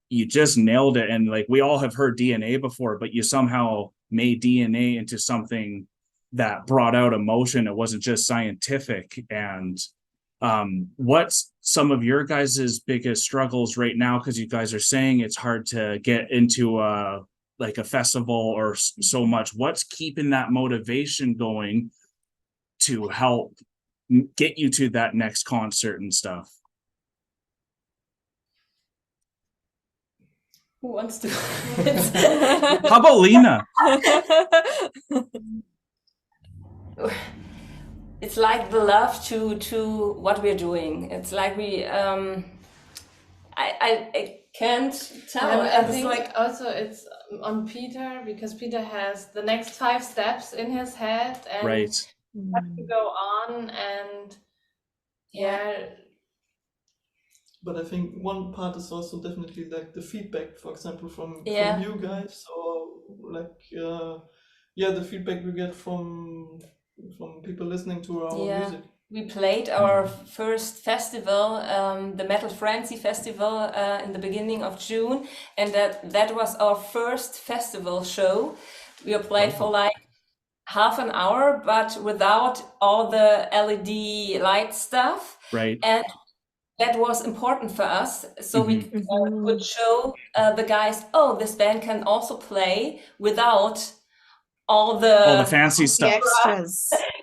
you just nailed it. And like, we all have heard DNA before, but you somehow made DNA into something that brought out emotion. It wasn't just scientific. And what's some of your guys' biggest struggles right now? Because you guys are saying it's hard to get into like a festival or so much. What's keeping that motivation going to help get you to that next concert and stuff? Who wants to? How about Lena? It's like the love to what we're doing. It's like we I can't tell. And I think like also it's on Peter, because Peter has the next 5 steps in his head and right. have to go on, and yeah. But I think one part is also definitely like the feedback, for example, from you guys, or like the feedback we get from people listening to our music. We played our first festival, the Metal Frenzy Festival, in the beginning of June, and that was our first festival show. We played for like half an hour, but without all the LED light stuff. Right. And that was important for us, so we could show the guys, oh, this band can also play without all the fancy stuff,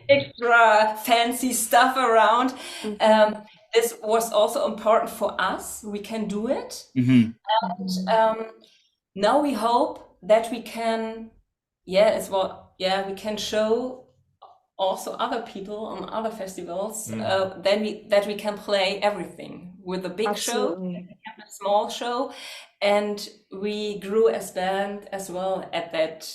extra fancy stuff around. This was also important for us. We can do it. And now we hope that we can, we can show also other people on other festivals, that we can play everything with a big show and a small show. And we grew as band as well at that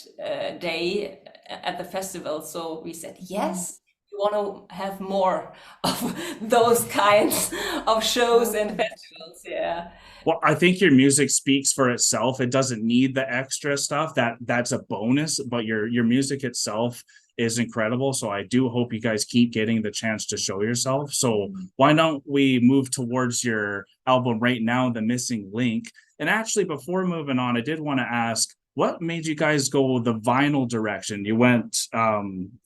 day at the festival. So we said, yes, we want to have more of those kinds of shows and festivals. Yeah. Well, I think your music speaks for itself. It doesn't need the extra stuff. That's a bonus, but your music itself is incredible. So I do hope you guys keep getting the chance to show yourself. So why don't we move towards your album right now, The Missing Link? And actually, before moving on, I did want to ask, what made you guys go the vinyl direction? You went, I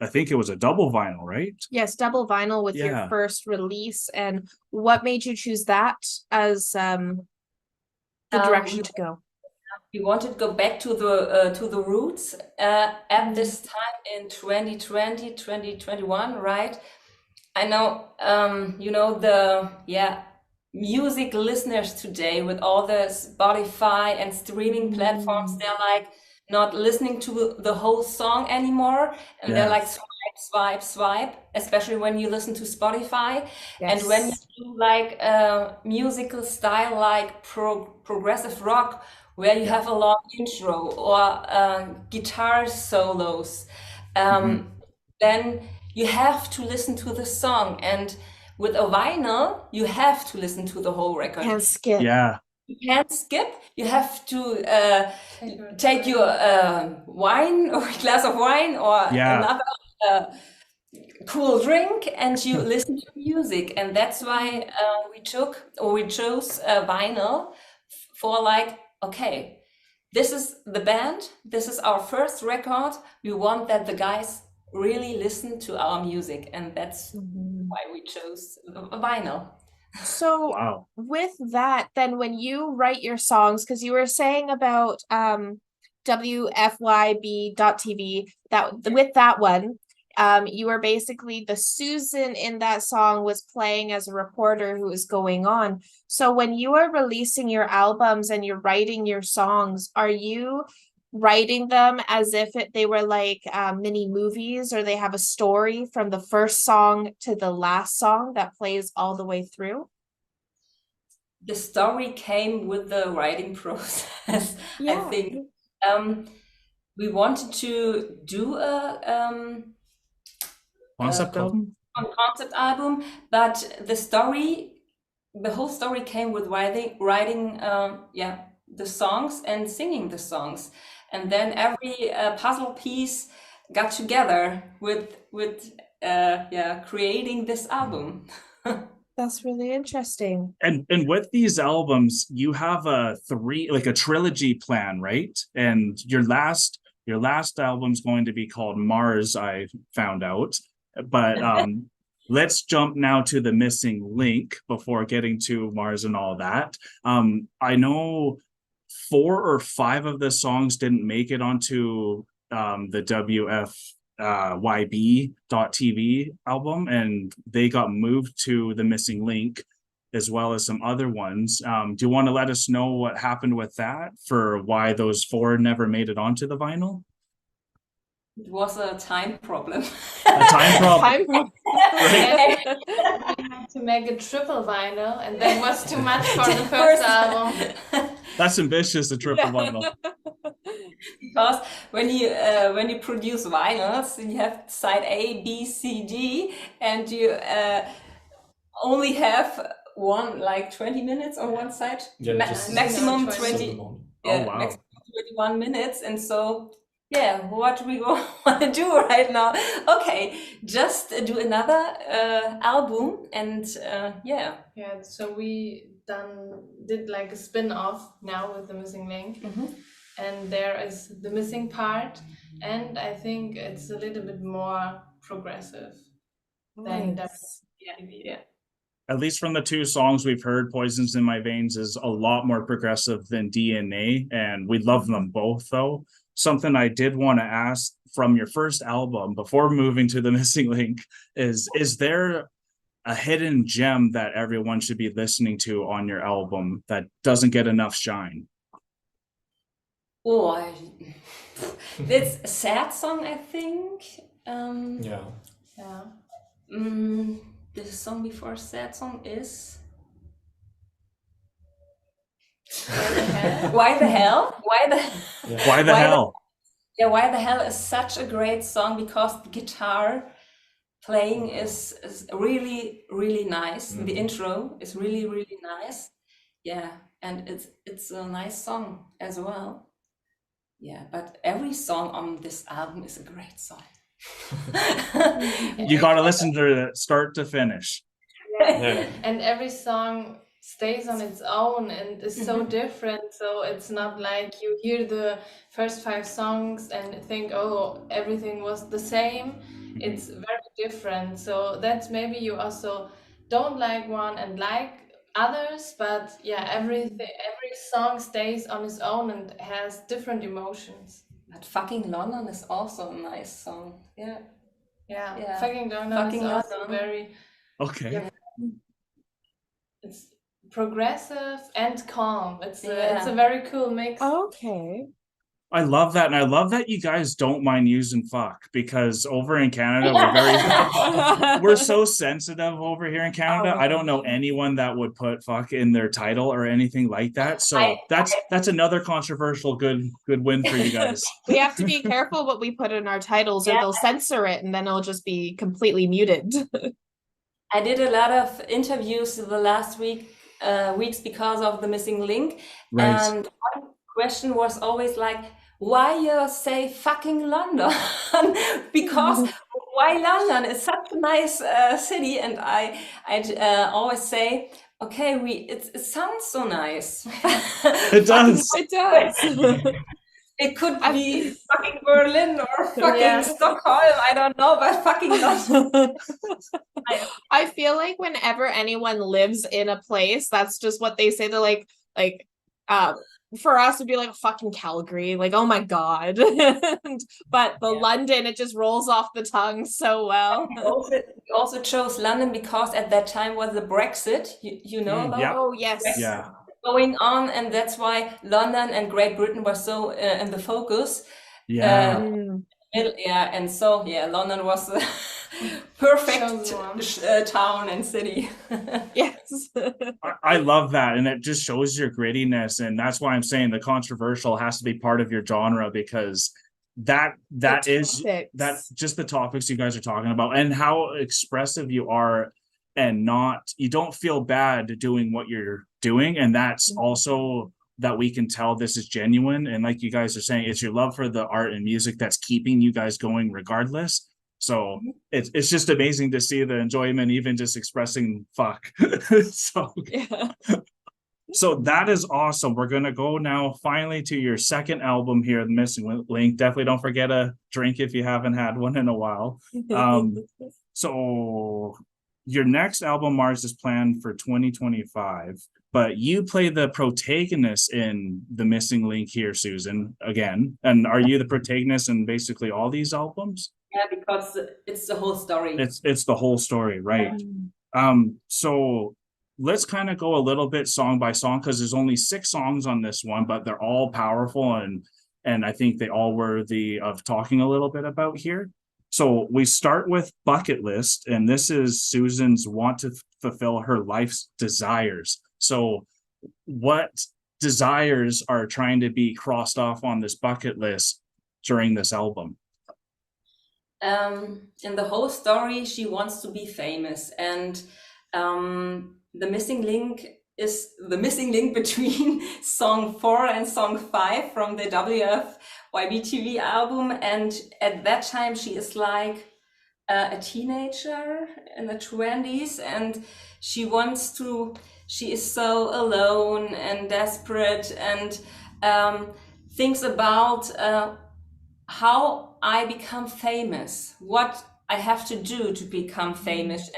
think it was a double vinyl, right? Yes, double vinyl with your first release. And what made you choose that as the direction to go? We wanted to go back to the roots at this time in 2020, 2021, right? I know, music listeners today with all the Spotify and streaming platforms, they're like not listening to the whole song anymore, and they're like swipe, especially when you listen to Spotify. And when you do like a musical style like progressive rock, where you have a long intro or guitar solos, then you have to listen to the song. And with a vinyl, you have to listen to the whole record. Can't skip. Yeah. You can't skip. You have to take your wine or a glass of wine or Yeah. another cool drink, and you listen to music. And that's why we chose vinyl for like, okay, this is the band, this is our first record. We want that the guys really listen to our music, and that's why we chose vinyl. So Wow. with that, then when you write your songs, because you were saying about WFYB.TV, that with that one, you were basically the Susan in that song was playing as a reporter who was going on. So when you are releasing your albums and you're writing your songs, are you writing them as if they were like mini movies, or they have a story from the first song to the last song that plays all the way through? The story came with the writing process. I think we wanted to do a Concept album? concept album, but the whole story came with writing the songs and singing the songs, and then every puzzle piece got together with creating this album. That's really interesting. And with these albums, you have a trilogy plan, right? And your last album's going to be called Mars, I found out. But let's jump now to the missing link before getting to Mars and all that. I know 4 or 5 of the songs didn't make it onto the WFYB.TV album, and they got moved to the missing link, as well as some other ones. Do you want to let us know what happened with that, for why those 4 never made it onto the vinyl? It was a time problem. A time problem. Right. We had to make a triple vinyl, and that was too much for the first album. That's ambitious, a triple vinyl. Because when you produce vinyls, you have side A, B, C, D, and you only have one, like 20 minutes on one side. Yeah, Maximum 20. 20. Oh, wow. Maximum 21 minutes, and so. Yeah, what do we want to do right now? Okay, just do another album, and Yeah, so we did like a spin-off now with the missing link, and there is the missing part, and I think it's a little bit more progressive than Nice. At least from the 2 songs we've heard, Poisons in My Veins is a lot more progressive than DNA, and we love them both, though. Something I did want to ask from your first album, before moving to the missing link, is there a hidden gem that everyone should be listening to on your album that doesn't get enough shine? It's a sad song, I think. The song before sad song is Why the Hell? Why the Hell? Why the Hell is such a great song, because the guitar playing is really, really nice. The intro is really, really nice. Yeah, and it's a nice song as well. Yeah, but every song on this album is a great song. You got to listen to it start to finish. And every song stays on its own and is so different, so it's not like you hear the first 5 songs and think, oh, everything was the same. It's very different, so that's maybe you also don't like one and like others, but yeah, every song stays on its own and has different emotions. But Fucking London is also a nice song. Yeah. Fucking London is also very it's progressive and calm. It's a very cool mix. Okay. I love that. And I love that you guys don't mind using fuck, because over in Canada, we're so sensitive over here in Canada. I don't know anyone that would put fuck in their title or anything like that. So that's another controversial good win for you guys. We have to be careful what we put in our titles, or they'll censor it and then it'll just be completely muted. I did a lot of interviews the last weeks because of the missing link. Right. And one question was always like, why you say fucking London? Because why London? It's such a nice city, and I always say, okay, it sounds so nice. It does. It does. It could be fucking Berlin or fucking Stockholm. I don't know, but fucking London. I feel like whenever anyone lives in a place, that's just what they say. They're like, for us it'd be like fucking Calgary, like, oh my god. But the London, it just rolls off the tongue so well. We also chose London because at that time was the Brexit, you know about Yeah. Oh yes. Yeah. going on, and that's why London and Great Britain were so in the focus. Yeah. And so London was the perfect town and city. Yes. I love that, and it just shows your grittiness, and that's why I'm saying the controversial has to be part of your genre, because that's just the topics you guys are talking about and how expressive you are, and you don't feel bad doing what you're doing, and that's also that we can tell this is genuine. And like you guys are saying, it's your love for the art and music that's keeping you guys going regardless. So it's just amazing to see the enjoyment, even just expressing fuck. So that is awesome. We're gonna go now finally to your second album here, The Missing Link. Definitely don't forget a drink if you haven't had one in a while. So your next album, Mars, is planned for 2025, but you play the protagonist in The Missing Link here, Susan, again. And are you the protagonist in basically all these albums? Yeah, because it's the whole story. It's the whole story, right? So let's kind of go a little bit song by song, because there's only 6 songs on this one, but they're all powerful, and I think they all worthy of talking a little bit about here. So we start with Bucket List, and this is Susan's want to fulfill her life's desires. So what desires are trying to be crossed off on this bucket list during this album? In the whole story, she wants to be famous, and the missing link is the missing link between song 4 and song 5 from the WFYB TV album. And at that time, she is like a teenager in the 20s, and she is so alone and desperate, and thinks about how I become famous, what I have to do to become famous.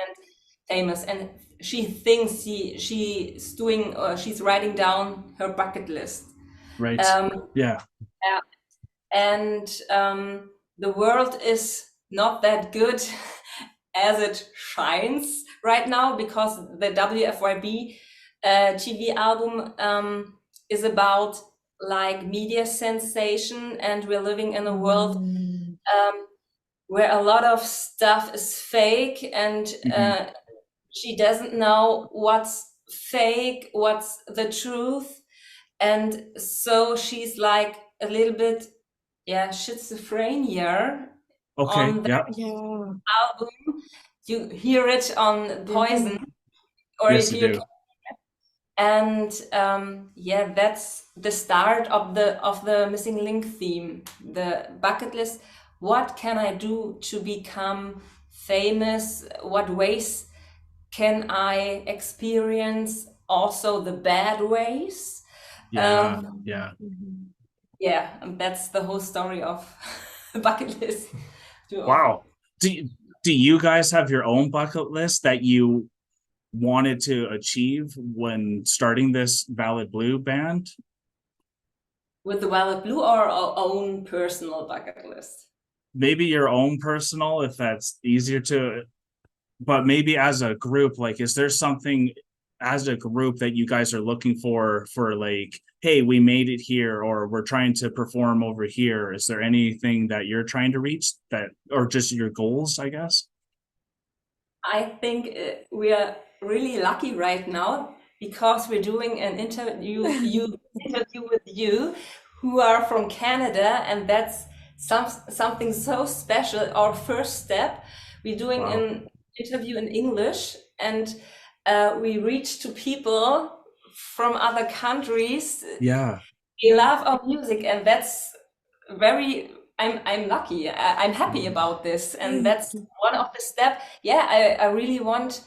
And she thinks she's writing down her bucket list. Right. And the world is not that good as it shines right now, because the WFYB TV album is about like media sensation, and we're living in a world where a lot of stuff is fake, and she doesn't know what's fake, what's the truth. And so she's like a little bit schizophrenia on the album. You hear it on Poison, or yes, you do. And that's the start of the missing link theme, the bucket list. What can I do to become famous? What ways can I experience also the bad ways? And that's the whole story of bucket list. Wow. Do you guys have your own bucket list that you wanted to achieve when starting this Valid Blue band? With the Valid Blue, or our own personal bucket list? Maybe your own personal, if that's easier to, but maybe as a group, like, is there something as a group that you guys are looking for like, hey, we made it here, or we're trying to perform over here? Is there anything that you're trying to reach that, or just your goals, I guess? I think we are really lucky right now because we're doing an interview with you who are from Canada, and that's something so special. Our first step, we're doing Wow. an interview in English, and we reach to people from other countries. Yeah. They love our music, and that's very. I'm lucky. I'm happy about this, and that's one of the steps. Yeah, I really want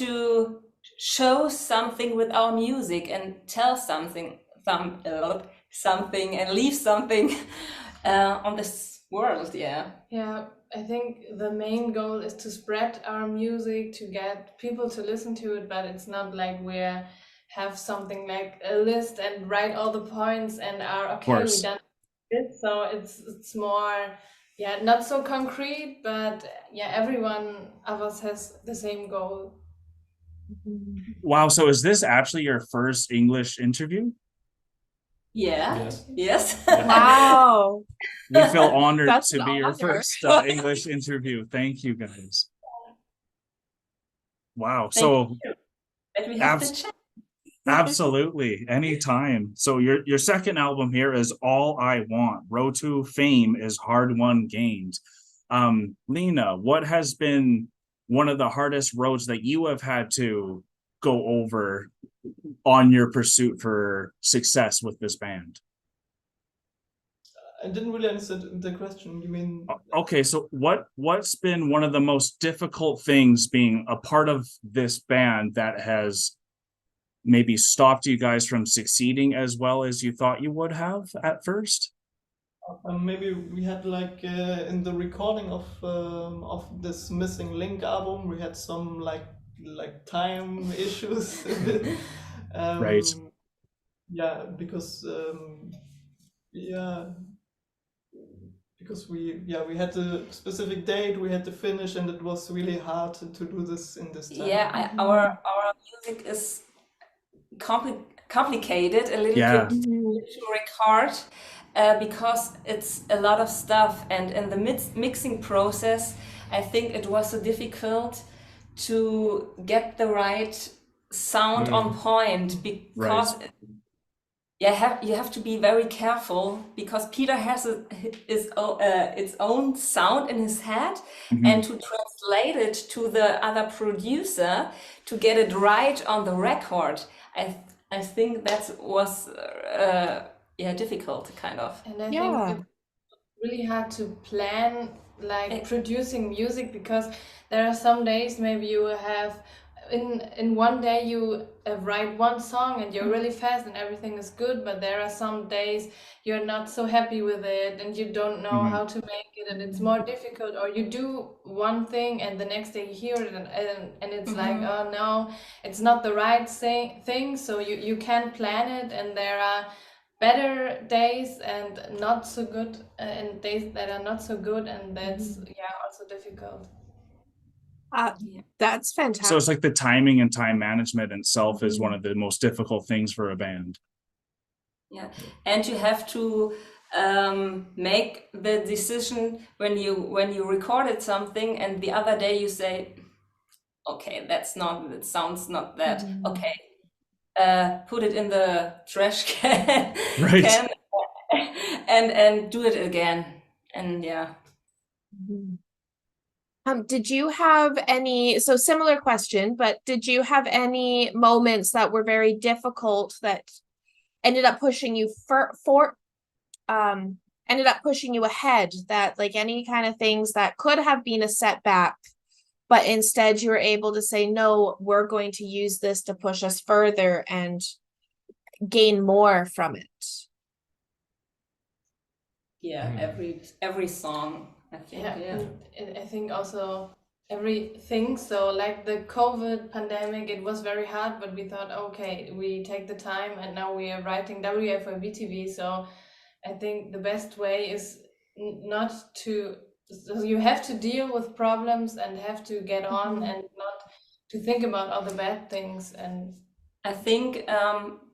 to show something with our music and tell something, something, and leave something on this world. Yeah. Yeah, I think the main goal is to spread our music, to get people to listen to it, but it's not like we have something like a list and write all the points and are okay, we course. done it. So it's more, yeah, not so concrete, but yeah, everyone of us has the same goal. Wow. So is this actually your first English interview? Yeah. Yes. Yes. Wow. We feel honored That's to an be your honor. first English interview. Thank you, guys. Wow. Thank So That we have abs- the chat. absolutely, anytime. So your second album here is All I Want. Road to Fame is Hard Won Gained. Lena, what has been one of the hardest roads that you have had to go over on your pursuit for success with this band? I didn't really understand the question. You mean? Okay, so what's been one of the most difficult things being a part of this band that has maybe stopped you guys from succeeding as well as you thought you would have at first? Maybe we had like in the recording of this Missing Link album, we had some like time issues a bit. Right. Yeah, because because we had a specific date we had to finish, and it was really hard to do this in this time. Yeah, our music is complicated a little Yeah. bit to record because it's a lot of stuff, and in the mixing process, I think it was so difficult to get the right sound on point because you have to be very careful because Peter has its own sound in his head, and to translate it to the other producer to get it right on the record. I think that was difficult, kind of. And I Yeah. think it's really hard to plan like producing music, because there are some days maybe you have in one day you write one song and you're really fast and everything is good, but there are some days you're not so happy with it and you don't know how to make it, and it's more difficult, or you do one thing and the next day you hear it and it's like, oh no, it's not the right thing, so you can't plan it, and there are better days and not so good, and days that are not so good, and that's also difficult. That's fantastic. So it's like the timing and time management itself is one of the most difficult things for a band. Yeah, and you have to make the decision when you recorded something, and the other day you say, okay, that sounds not that okay. Put it in the trash can, Right. and do it again, and yeah. Did you have any, so similar question, but did you have any moments that were very difficult that ended up pushing you ended up pushing you ahead, that like any kind of things that could have been a setback, but instead you were able to say, no, we're going to use this to push us further and gain more from it? Yeah, every song, I think. And I think also everything. So like the COVID pandemic, it was very hard, but we thought, okay, we take the time, and now we are writing WF or BTV. So I think the best way is not to. So you have to deal with problems and have to get on, and not to think about all the bad things. And I think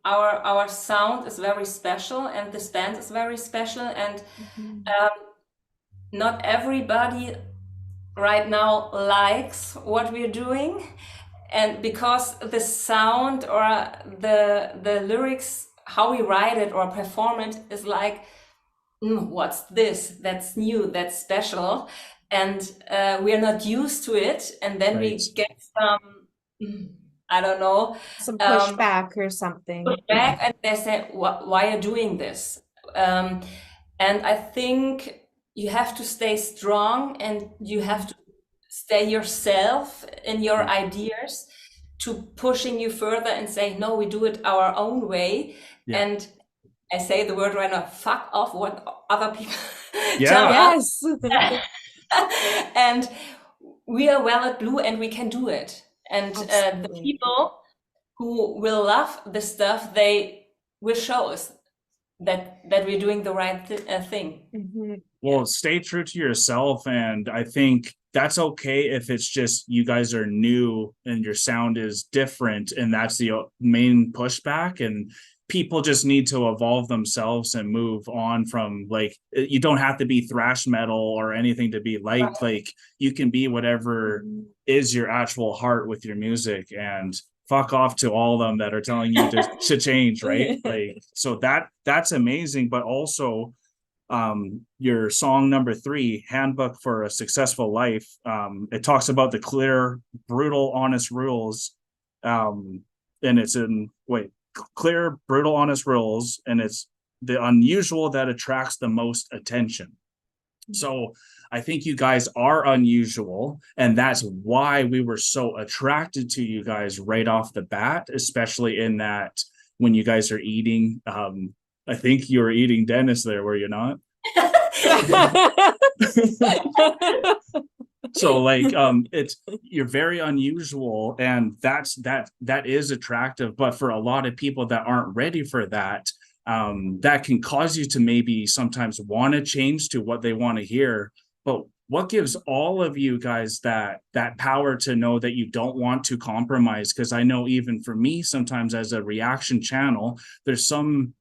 our sound is very special, and this band is very special, and not everybody right now likes what we're doing, and because the sound or the lyrics, how we write it or perform it, is like, what's this? That's new, that's special, and we're not used to it, and then we get some, I don't know, some pushback or something. Pushback, and they say, why are you doing this? And I think you have to stay strong, and you have to stay yourself in your ideas to pushing you further and say, no, we do it our own way. And I say the word right now, fuck off what other people tell us. And we are well at Blue, and we can do it. And the people who will love this stuff, they will show us that we're doing the right thing. Well, stay true to yourself, and I think that's okay if it's just you guys are new and your sound is different, and that's the main pushback, and people just need to evolve themselves and move on from, like, you don't have to be thrash metal or anything to be liked. Like, you can be whatever is your actual heart with your music, and fuck off to all of them that are telling you to change, right? Like, so that's amazing. But also your song number 3, Handbook for a Successful Life, it talks about the clear, brutal, honest rules, and it's in clear, brutal, honest rules, and it's the unusual that attracts the most attention. So I think you guys are unusual, and that's why we were so attracted to you guys right off the bat, especially in that when you guys are eating, I think you were eating Dennis there, were you not? So like you're very unusual, and that is attractive, but for a lot of people that aren't ready for that, that can cause you to maybe sometimes want to change to what they want to hear. But what gives all of you guys that power to know that you don't want to compromise? Because I know even for me, sometimes as a reaction channel, there's some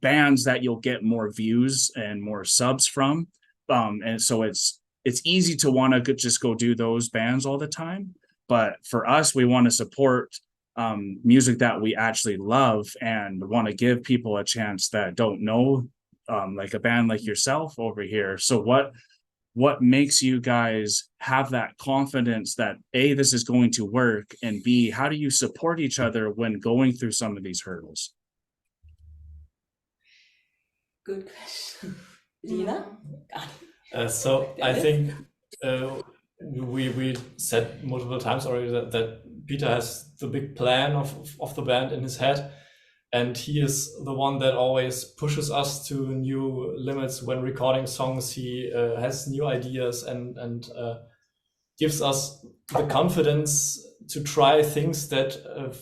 bands that you'll get more views and more subs from, and so it's easy to want to just go do those bands all the time. But for us, we want to support music that we actually love, and want to give people a chance that don't know, like a band like yourself over here. So what makes you guys have that confidence that A, this is going to work, and B, how do you support each other when going through some of these hurdles? Good question. Lina? So I think we said multiple times already that Peter has the big plan of the band in his head, and he is the one that always pushes us to new limits when recording songs. He has new ideas and gives us the confidence to try things that,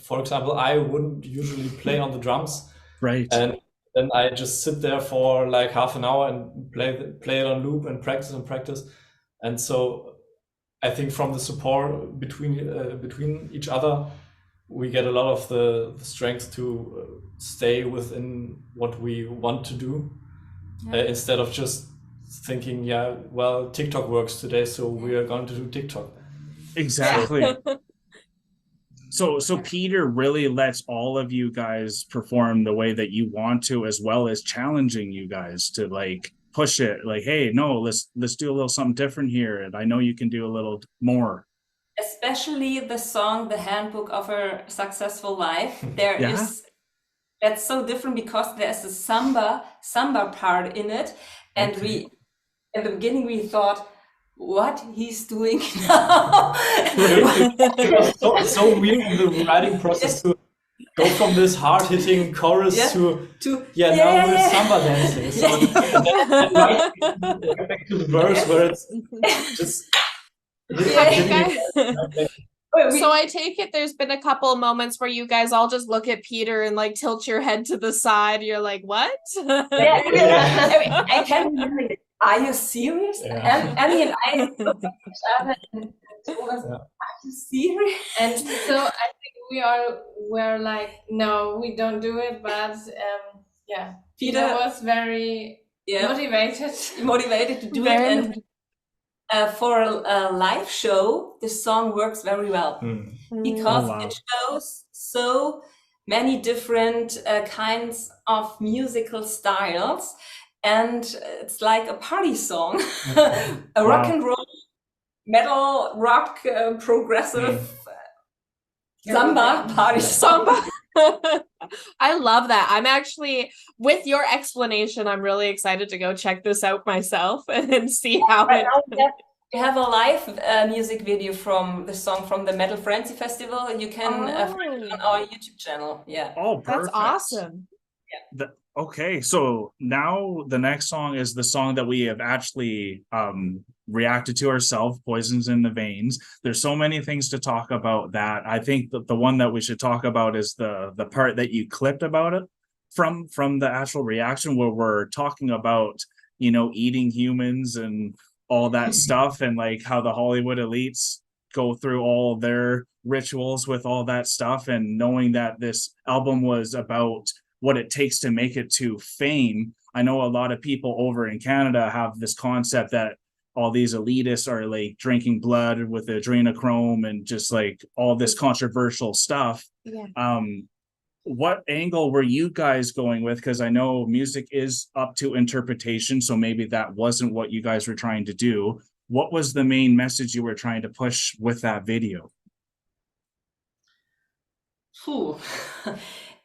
for example, I wouldn't usually play on the drums. Right. And then I just sit there for like half an hour and play it on loop and practice. And so I think from the support between each other, we get a lot of the strength to stay within what we want to do, instead of just thinking, well, TikTok works today, so we are going to do TikTok. Exactly. So Peter really lets all of you guys perform the way that you want to, as well as challenging you guys to like push it, like, hey, no, let's do a little something different here, and I know you can do a little more. Especially the song "The Handbook of a Successful Life." There is, that's so different because there's a samba part in it, and we in the beginning we thought, what he's doing now. It was so weird in the writing process to go from this hard-hitting chorus to now we're samba dancing. So and back to the verse where it's just. So I take it there's been a couple moments where you guys all just look at Peter and like tilt your head to the side. You're like, what? I can't remember. Are you serious? I mean, I looked at each other and told us, are you serious? And so I think we all were like, no, we don't do it. But yeah, Peter was very motivated to do it. Very And for a live show, this song works very well because it shows so many different kinds of musical styles, and it's like a party song, a rock and roll, metal, rock, progressive samba party song. I love that. I'm actually, with your explanation, I'm really excited to go check this out myself and see how it. We have a live music video from the song from the Metal Frenzy Festival. You can find it on our YouTube channel. Yeah. Oh, perfect. That's awesome. Yeah. Okay, so now the next song is the song that we have actually reacted to ourselves, Poisons in the Veins. There's so many things to talk about that. I think that the one that we should talk about is the part that you clipped about it from the actual reaction, where we're talking about, you know, eating humans and all that stuff, and like how the Hollywood elites go through all their rituals with all that stuff, and knowing that this album was about what it takes to make it to fame. I know a lot of people over in Canada have this concept that all these elitists are like drinking blood with adrenochrome and just like all this controversial stuff. Yeah. What angle were you guys going with? Because I know music is up to interpretation, so maybe that wasn't what you guys were trying to do. What was the main message you were trying to push with that video?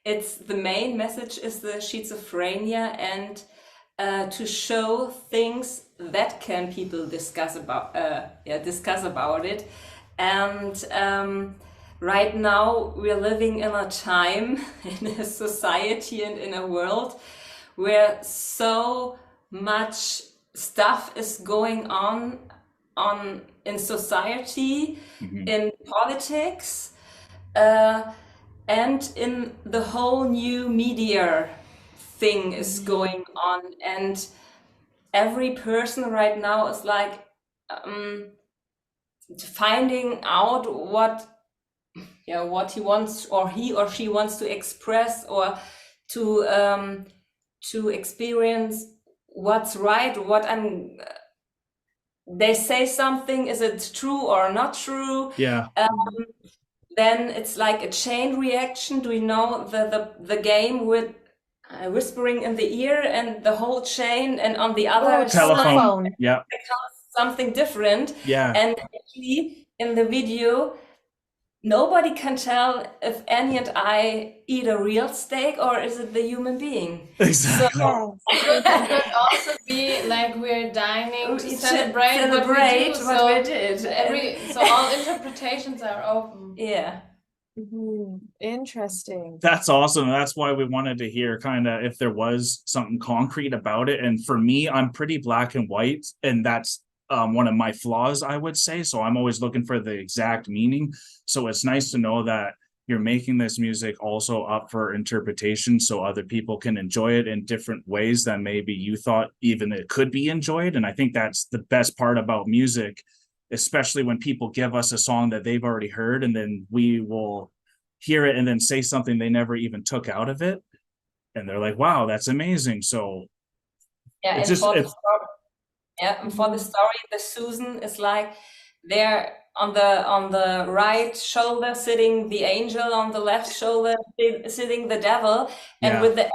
It's the main message is the schizophrenia, and to show things that can people discuss about it. And right now we're living in a time, in a society and in a world where so much stuff is going on in society, in politics, and in the whole new media thing is going on, and every person right now is like finding out what he wants, or he or she wants to express, or to experience what's right, they say something, is it true or not true? Yeah. Then it's like a chain reaction. Do we know the game with whispering in the ear and the whole chain, and on the other telephone side, yeah, something different. Yeah. And actually in the video, nobody can tell if Annie and I eat a real steak or is it the human being. Exactly. It could also be like we're dining to celebrate what we did. So all interpretations are open. Yeah. Interesting. That's awesome. That's why we wanted to hear kind of if there was something concrete about it. And for me, I'm pretty black and white, and that's one of my flaws, I would say. So I'm always looking for the exact meaning. So it's nice to know that you're making this music also up for interpretation, so other people can enjoy it in different ways than maybe you thought even it could be enjoyed. And I think that's the best part about music, especially when people give us a song that they've already heard, and then we will hear it and then say something they never even took out of it. And they're like, wow, that's amazing. So yeah, and for the story, the Susan is like there on the right shoulder sitting the angel, on the left shoulder sitting the devil, and with the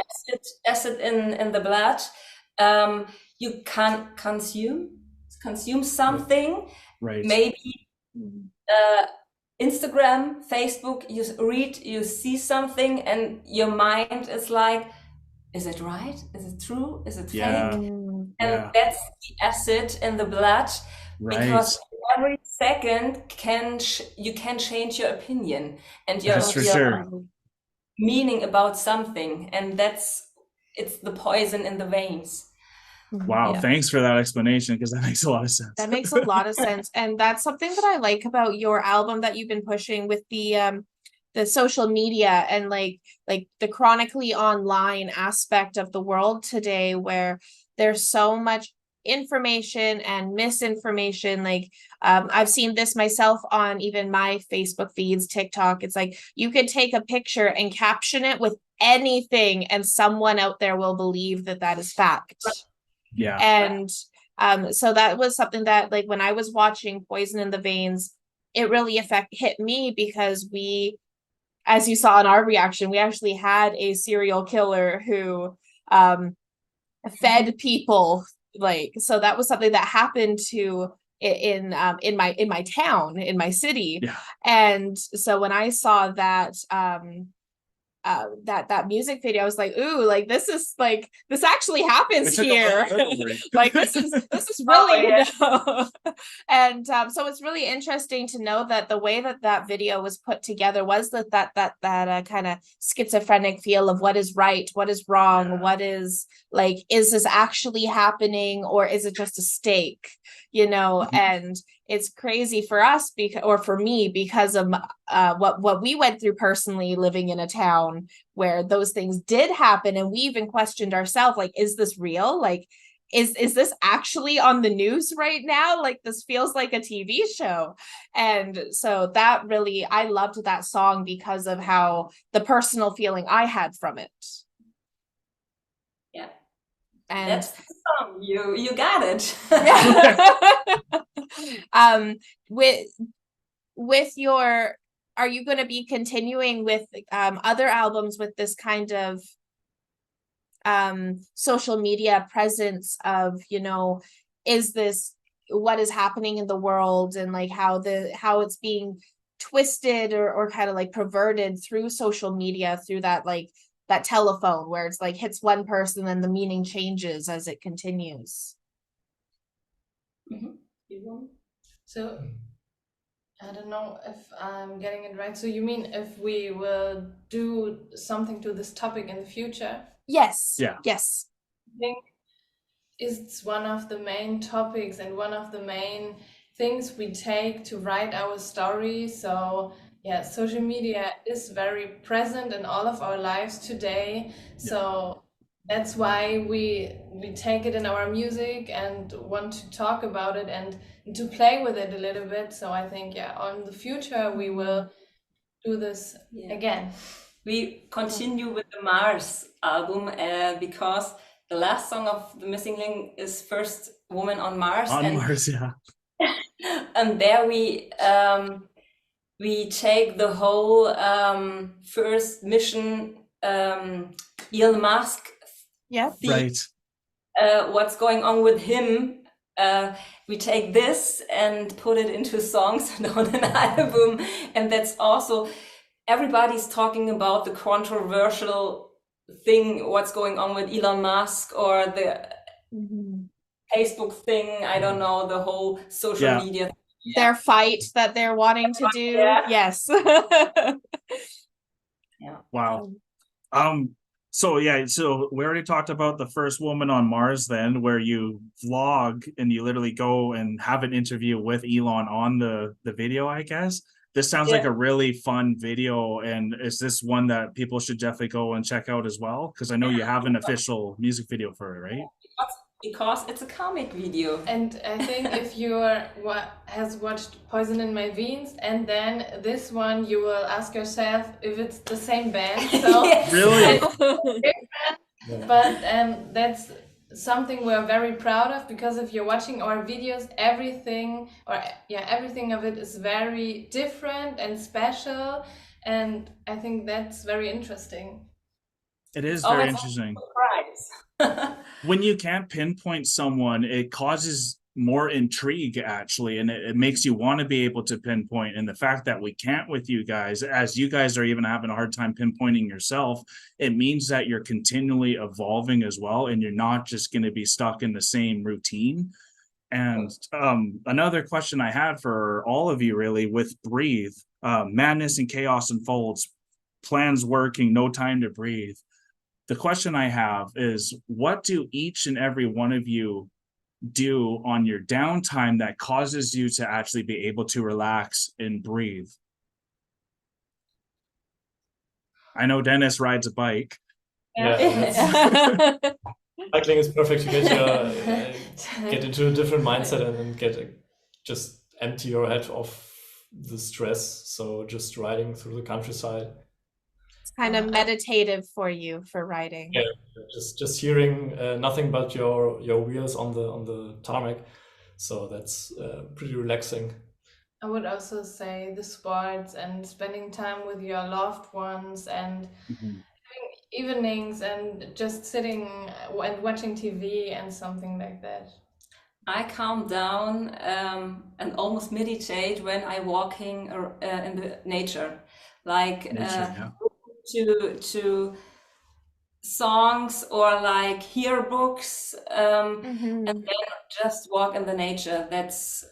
acid in the blood, you can consume something, right? Maybe Instagram, Facebook, you see something, and your mind is like, is it right? Is it true? Is it fake? And that's the acid in the blood, because every second you can change your opinion and your meaning about something, and it's the poison in the veins. Wow, thanks for that explanation, because that makes a lot of sense. That makes a lot of sense. And that's something that I like about your album that you've been pushing with the social media and like the chronically online aspect of the world today, where there's so much information and misinformation. Like I've seen this myself on even my Facebook feeds, TikTok. It's like you could take a picture and caption it with anything and someone out there will believe that that is fact. Yeah. And so that was something that, like, when I was watching Poison in the Veins, it really hit me, because we, as you saw in our reaction, we actually had a serial killer who fed people, like, so that was something that happened to in my town, in my city. Yeah. And so when I saw that that music video, I was like, ooh, like this actually happens here. Like this is really and so it's really interesting to know that the way that video was put together was that kind of schizophrenic feel of what is right, what is wrong, what is, like, is this actually happening, or is it just a stake, and it's crazy for us, or for me, because of what we went through personally, living in a town where those things did happen, and we even questioned ourselves, like, is this real? Like, is this actually on the news right now? Like, this feels like a TV show. And so that really, I loved that song because of how the personal feeling I had from it. Yeah. And that's the song. You got it. With your, are you going to be continuing with other albums with this kind of social media presence of, is this what is happening in the world, and like how it's being twisted or kind of like perverted through social media, through that, like, that telephone where it's like hits one person and the meaning changes as it continues? So I don't know if I'm getting it right. So you mean if we will do something to this topic in the future? Yes. Yeah. Yes. I think it's one of the main topics and one of the main things we take to write our story. So yeah, social media is very present in all of our lives today. So that's why we take it in our music and want to talk about it and to play with it a little bit. So I think, on the future we will do this again. We continue with the Mars album because the last song of The Missing Link is First Woman on Mars. Mars, yeah. And there we take the whole first mission, Elon Musk. Yeah. Right. What's going on with him? We take this and put it into songs and on an album, and that's also, everybody's talking about the controversial thing, what's going on with Elon Musk, or the Facebook thing, I don't know, the whole social media. Their fight that they're wanting to do. Yes. Wow. So we already talked about the First Woman on Mars, then, where you vlog and you literally go and have an interview with Elon on the video, I guess. This sounds like a really fun video, and is this one that people should definitely go and check out as well? Because I know you have an official music video for it, right? Because it's a comic video. And I think if you has watched Poison in My Veins and then this one, you will ask yourself if it's the same band. So really? But that's something we're very proud of, because if you're watching our videos, everything of it is very different and special, and I think that's very interesting. It is very interesting. When you can't pinpoint someone, it causes more intrigue, actually, and it makes you want to be able to pinpoint. And the fact that we can't with you guys, as you guys are even having a hard time pinpointing yourself, it means that you're continually evolving as well, and you're not just going to be stuck in the same routine. And another question I had for all of you, really, with Breathe, Madness and Chaos Unfolds, Plans Working, No Time to Breathe. The question I have is, what do each and every one of you do on your downtime that causes you to actually be able to relax and breathe? I know Dennis rides a bike. Cycling is perfect to get into a different mindset and just empty your head of the stress. So just riding through the countryside. It's kind of meditative for you for riding. Yeah, just hearing nothing but your wheels on the tarmac. So that's pretty relaxing. I would also say the sports and spending time with your loved ones and having evenings and just sitting and watching TV and something like that. I calm down and almost meditate when I'm walking in the nature, like to songs or like hear books and then just walk in the nature. That's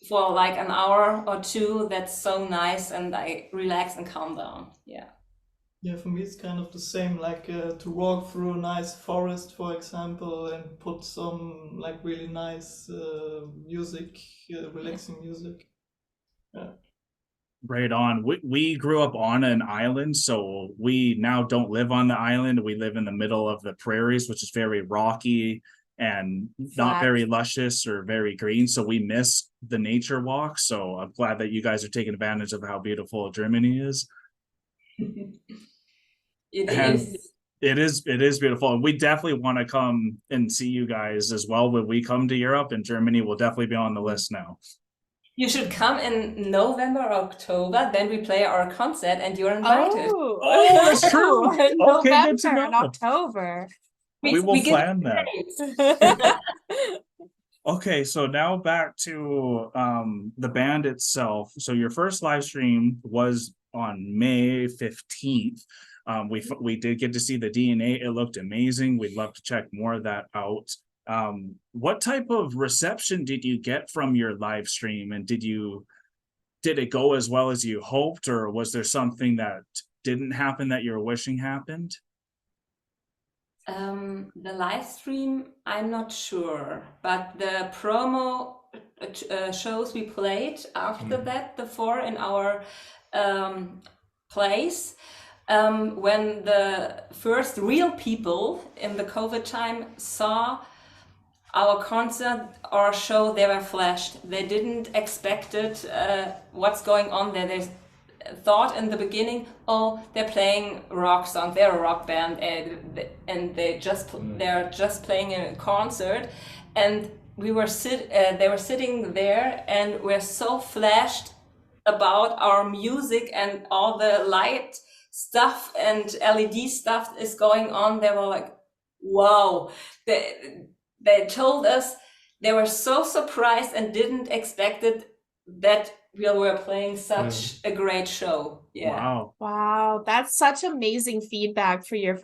for like an hour or two. That's so nice, and I relax and calm down. Yeah, for me it's kind of the same, like to walk through a nice forest, for example, and put some like really nice music, relaxing music. Yeah. Right on. We grew up on an island, so we now don't live on the island. We live in the middle of the prairies, which is very rocky and not very luscious or very green. So we miss the nature walk. So I'm glad that you guys are taking advantage of how beautiful Germany is. It is beautiful, and we definitely want to come and see you guys as well when we come to Europe, and Germany will definitely be on the list now. You should come in November or October, then we play our concert and you're invited. Oh, that's true. Okay, good to know. In October. We will plan that. Okay, so now back to the band itself. So your first live stream was on May 15th. We did get to see the DNA. It looked amazing. We'd love to check more of that out. What type of reception did you get from your live stream, and did it go as well as you hoped, or was there something that didn't happen that you were wishing happened? The live stream, I'm not sure, but the promo shows we played after that, the 4 in our place, when the first real people in the COVID time saw our concert or show, they were flashed. They didn't expect it, what's going on there. They thought in the beginning, oh, they're playing rock songs, they're a rock band, and they're just playing a concert. And they were sitting there and were so flashed about our music and all the light stuff and LED stuff is going on. They were like, wow. They told us they were so surprised and didn't expect it that we were playing such a great show. Yeah. Wow, that's such amazing feedback for your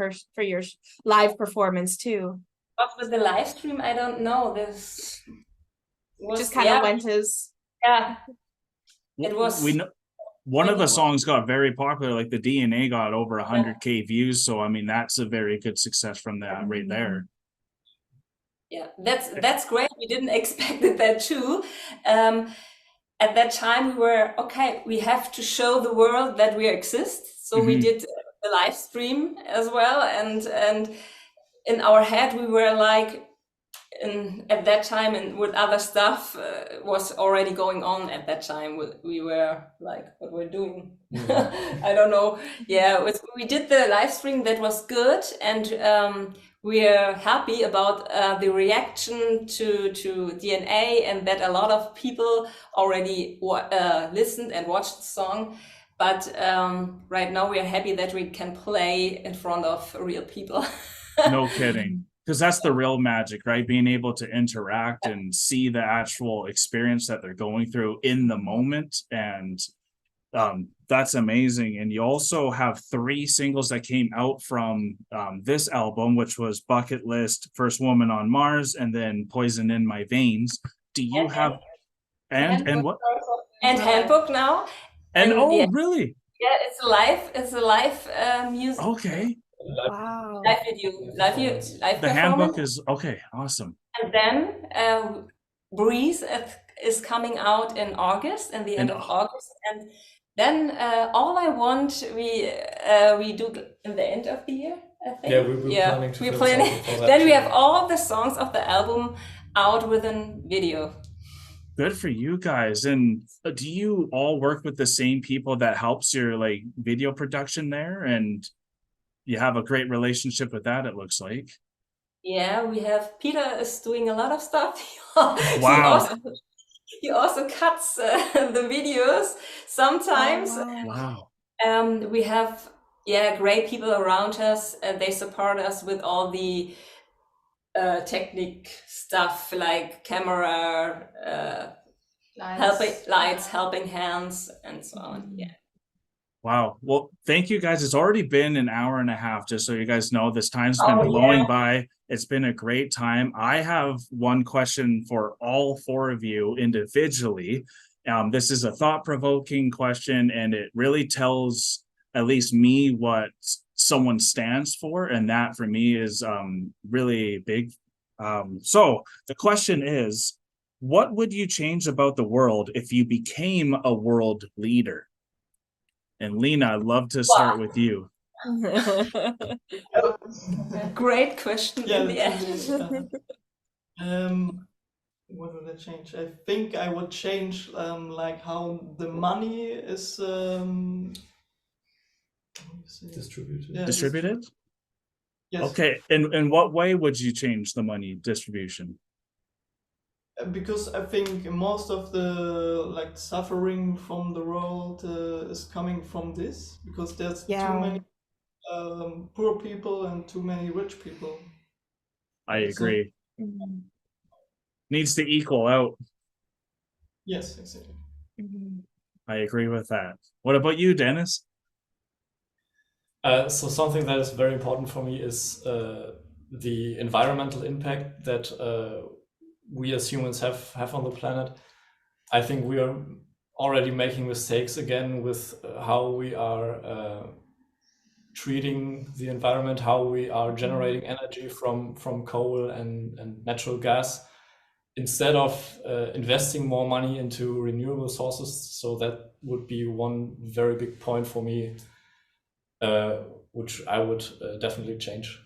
live performance too. But with the live stream, I don't know. This was just kind of went as it was. We know one of the songs got very popular, like the DNA got over 100K views. So I mean, that's a very good success from that right there. Yeah, that's great. We didn't expect that too. At that time, we were okay. We have to show the world that we exist. So we did the live stream as well, and in our head we were like, at that time, and with other stuff was already going on at that time. We were like, what we're doing, I don't know. Yeah, we did the live stream. That was good, and we're happy about the reaction to DNA, and that a lot of people already listened and watched the song. But right now we are happy that we can play in front of real people. No kidding. Because that's the real magic, right? Being able to interact and see the actual experience that they're going through in the moment. And that's amazing. And you also have 3 singles that came out from this album, which was Bucket List, First Woman on Mars, and then Poison in My Veins. Do you have and what? And Handbook now. And really? Yeah, it's a live music. Okay. Wow. Live video, live the handbook is okay, awesome. And then Breeze is coming out in August, in the end of August, and then All I Want we do in the end of the year, I think. Yeah, we're planning to. We're planning. Then we have all the songs of the album out with a video. Good for you guys. And do you all work with the same people that helps your like video production there? And you have a great relationship with that, it looks like. Yeah, we have Peter is doing a lot of stuff. Wow. He also cuts the videos sometimes. Oh, wow. Wow. We have great people around us, and they support us with all the technique stuff like camera, helping lights, helping hands, and so on. Yeah. Wow. Well, thank you guys. It's already been an hour and a half, just so you guys know. This time's been blowing by. It's been a great time. I have one question for all four of you individually. This is a thought-provoking question, and it really tells at least me what someone stands for, and that for me is really big. So the question is, what would you change about the world if you became a world leader? And Lena, I'd love to start with you. Great question in the end. What would I change? I think I would change like how the money is Distributed. Yeah, Distributed? Yes. Okay. In what way would you change the money distribution? Because I think most of the like suffering from the world is coming from this, because there's too many poor people and too many rich people. I agree. Needs to equal out. Yes, exactly. I agree with that. What about you, Dennis? So something that is very important for me is the environmental impact that we as humans have on the planet. I think we are already making mistakes again with how we are treating the environment, how we are generating energy from coal and natural gas, instead of investing more money into renewable sources. So that would be one very big point for me, which I would definitely change.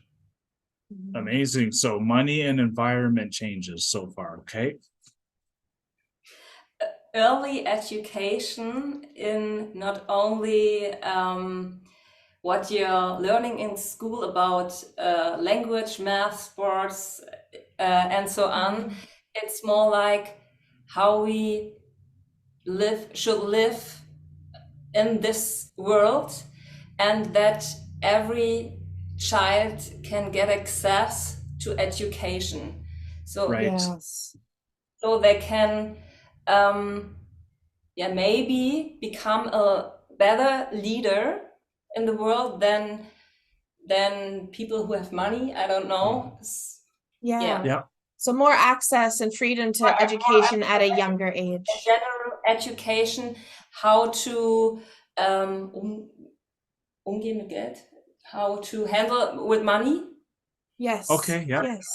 Amazing. So money and environment changes so far, okay? Early education in not only what you're learning in school about language, math, sports, and so on. It's more like how we should live in this world, and that every child can get access to education. So right. So they can maybe become a better leader in the world than people who have money. I don't know. Yeah. So more access and freedom to education at a younger age. General education, how to umgehen mit Geld, how to handle with money. Yes. Okay, yeah. Yes.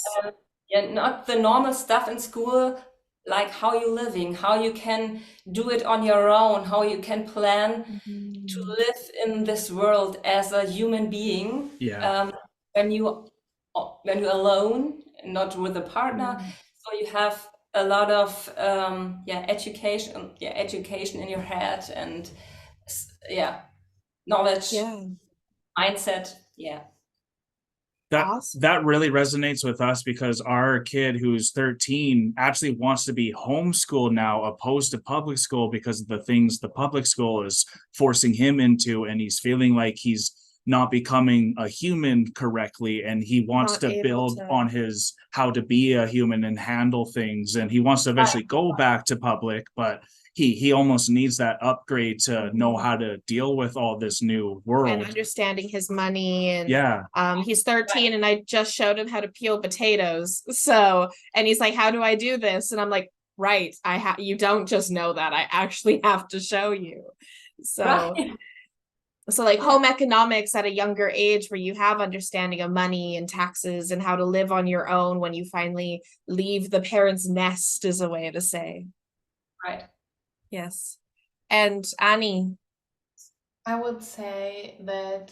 Not the normal stuff in school, like how you're living, how you can do it on your own, how you can plan to live in this world as a human being. Yeah. When you're alone, not with a partner. So you have a lot of education in your head, and knowledge, mindset. That really resonates with us, because our kid who's 13 actually wants to be homeschooled now, opposed to public school, because of the things the public school is forcing him into, and he's feeling like he's not becoming a human correctly, and he wants to build on his how to be a human and handle things, and he wants to eventually go back to public, but he almost needs that upgrade to know how to deal with all this new world and understanding his money. And he's 13 and I just showed him how to peel potatoes. So, and he's like, how do I do this? And I'm like, right, you don't just know that, I actually have to show you. So So like home economics at a younger age, where you have understanding of money and taxes and how to live on your own when you finally leave the parents' nest, is a way to say. Right. Yes. And Annie? I would say that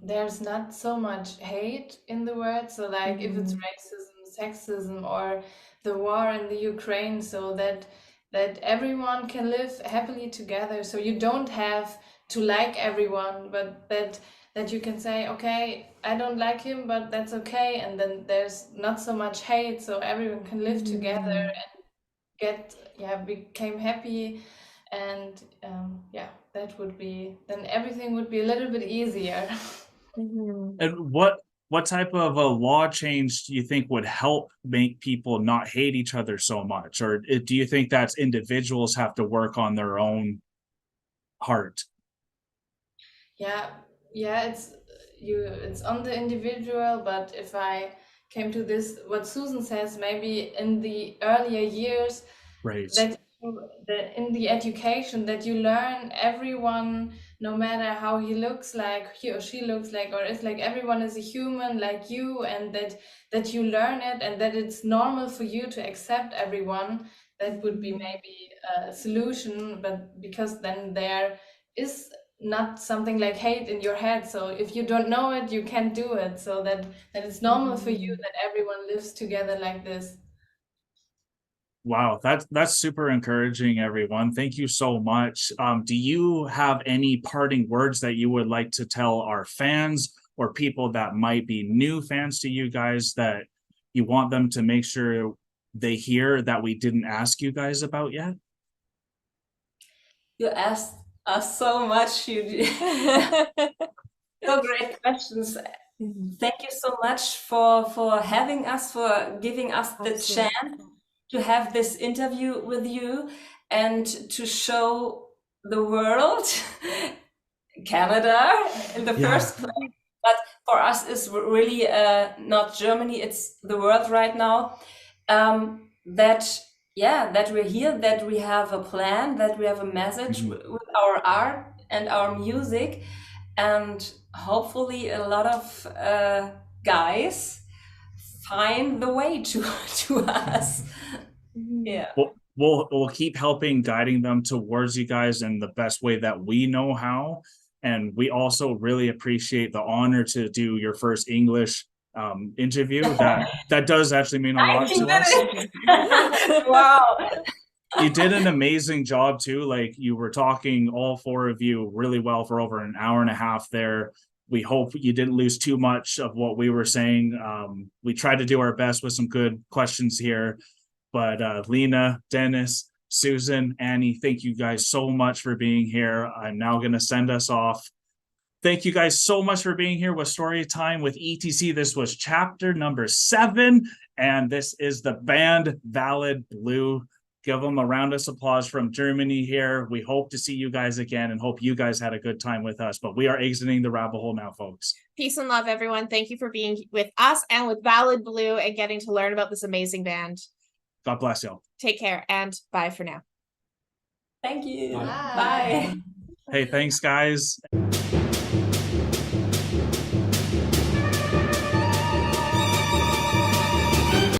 there's not so much hate in the world. So like if it's racism, sexism, or the war in the Ukraine, so that everyone can live happily together. So you don't have to like everyone, but that you can say, okay, I don't like him, but that's okay, and then there's not so much hate, so everyone can live together and became happy, and that would be, then everything would be a little bit easier. And what type of a law change do you think would help make people not hate each other so much? Or do you think that's individuals have to work on their own heart? It's on the individual, but if I came to this, what Susan says, maybe in the earlier years, Right. that in the education, that you learn everyone, no matter how he looks like, he or she looks like, or it's like everyone is a human like you, and that you learn it, and that it's normal for you to accept everyone. That would be maybe a solution, but because then there is not something like hate in your head, so if you don't know it, you can't do it, so that it's normal for you that everyone lives together like this. Wow, that's super encouraging, everyone. Thank you so much. Do you have any parting words that you would like to tell our fans or people that might be new fans to you guys that you want them to make sure they hear that we didn't ask you guys about yet? You asked us so much. You so great questions. Thank you so much for having us, for giving us the chance to have this interview with you and to show the world Canada in the first place. But for us, it's really not Germany, it's the world right now. That we're here, that we have a plan, that we have a message with our art and our music, and hopefully a lot of guys find the way to us. Yeah. We'll keep helping, guiding them towards you guys in the best way that we know how. And we also really appreciate the honor to do your first English interview. That does actually mean a lot to us. Wow. You did an amazing job too. Like, you were talking, all four of you, really well for over an hour and a half there. We hope you didn't lose too much of what we were saying. We tried to do our best with some good questions here. But Lena, Dennis, Susan, Annie, thank you guys so much for being here. I'm now going to send us off. Thank you guys so much for being here with Story Time with ETC. This was chapter number 7, and this is the band Valid Blue. Give them a round of applause from Germany here. We hope to see you guys again and hope you guys had a good time with us. But we are exiting the rabbit hole now, folks. Peace and love, everyone. Thank you for being with us and with Valid Blue and getting to learn about this amazing band. God bless y'all. Take care and bye for now. Thank you. Bye. Bye. Hey, thanks, guys.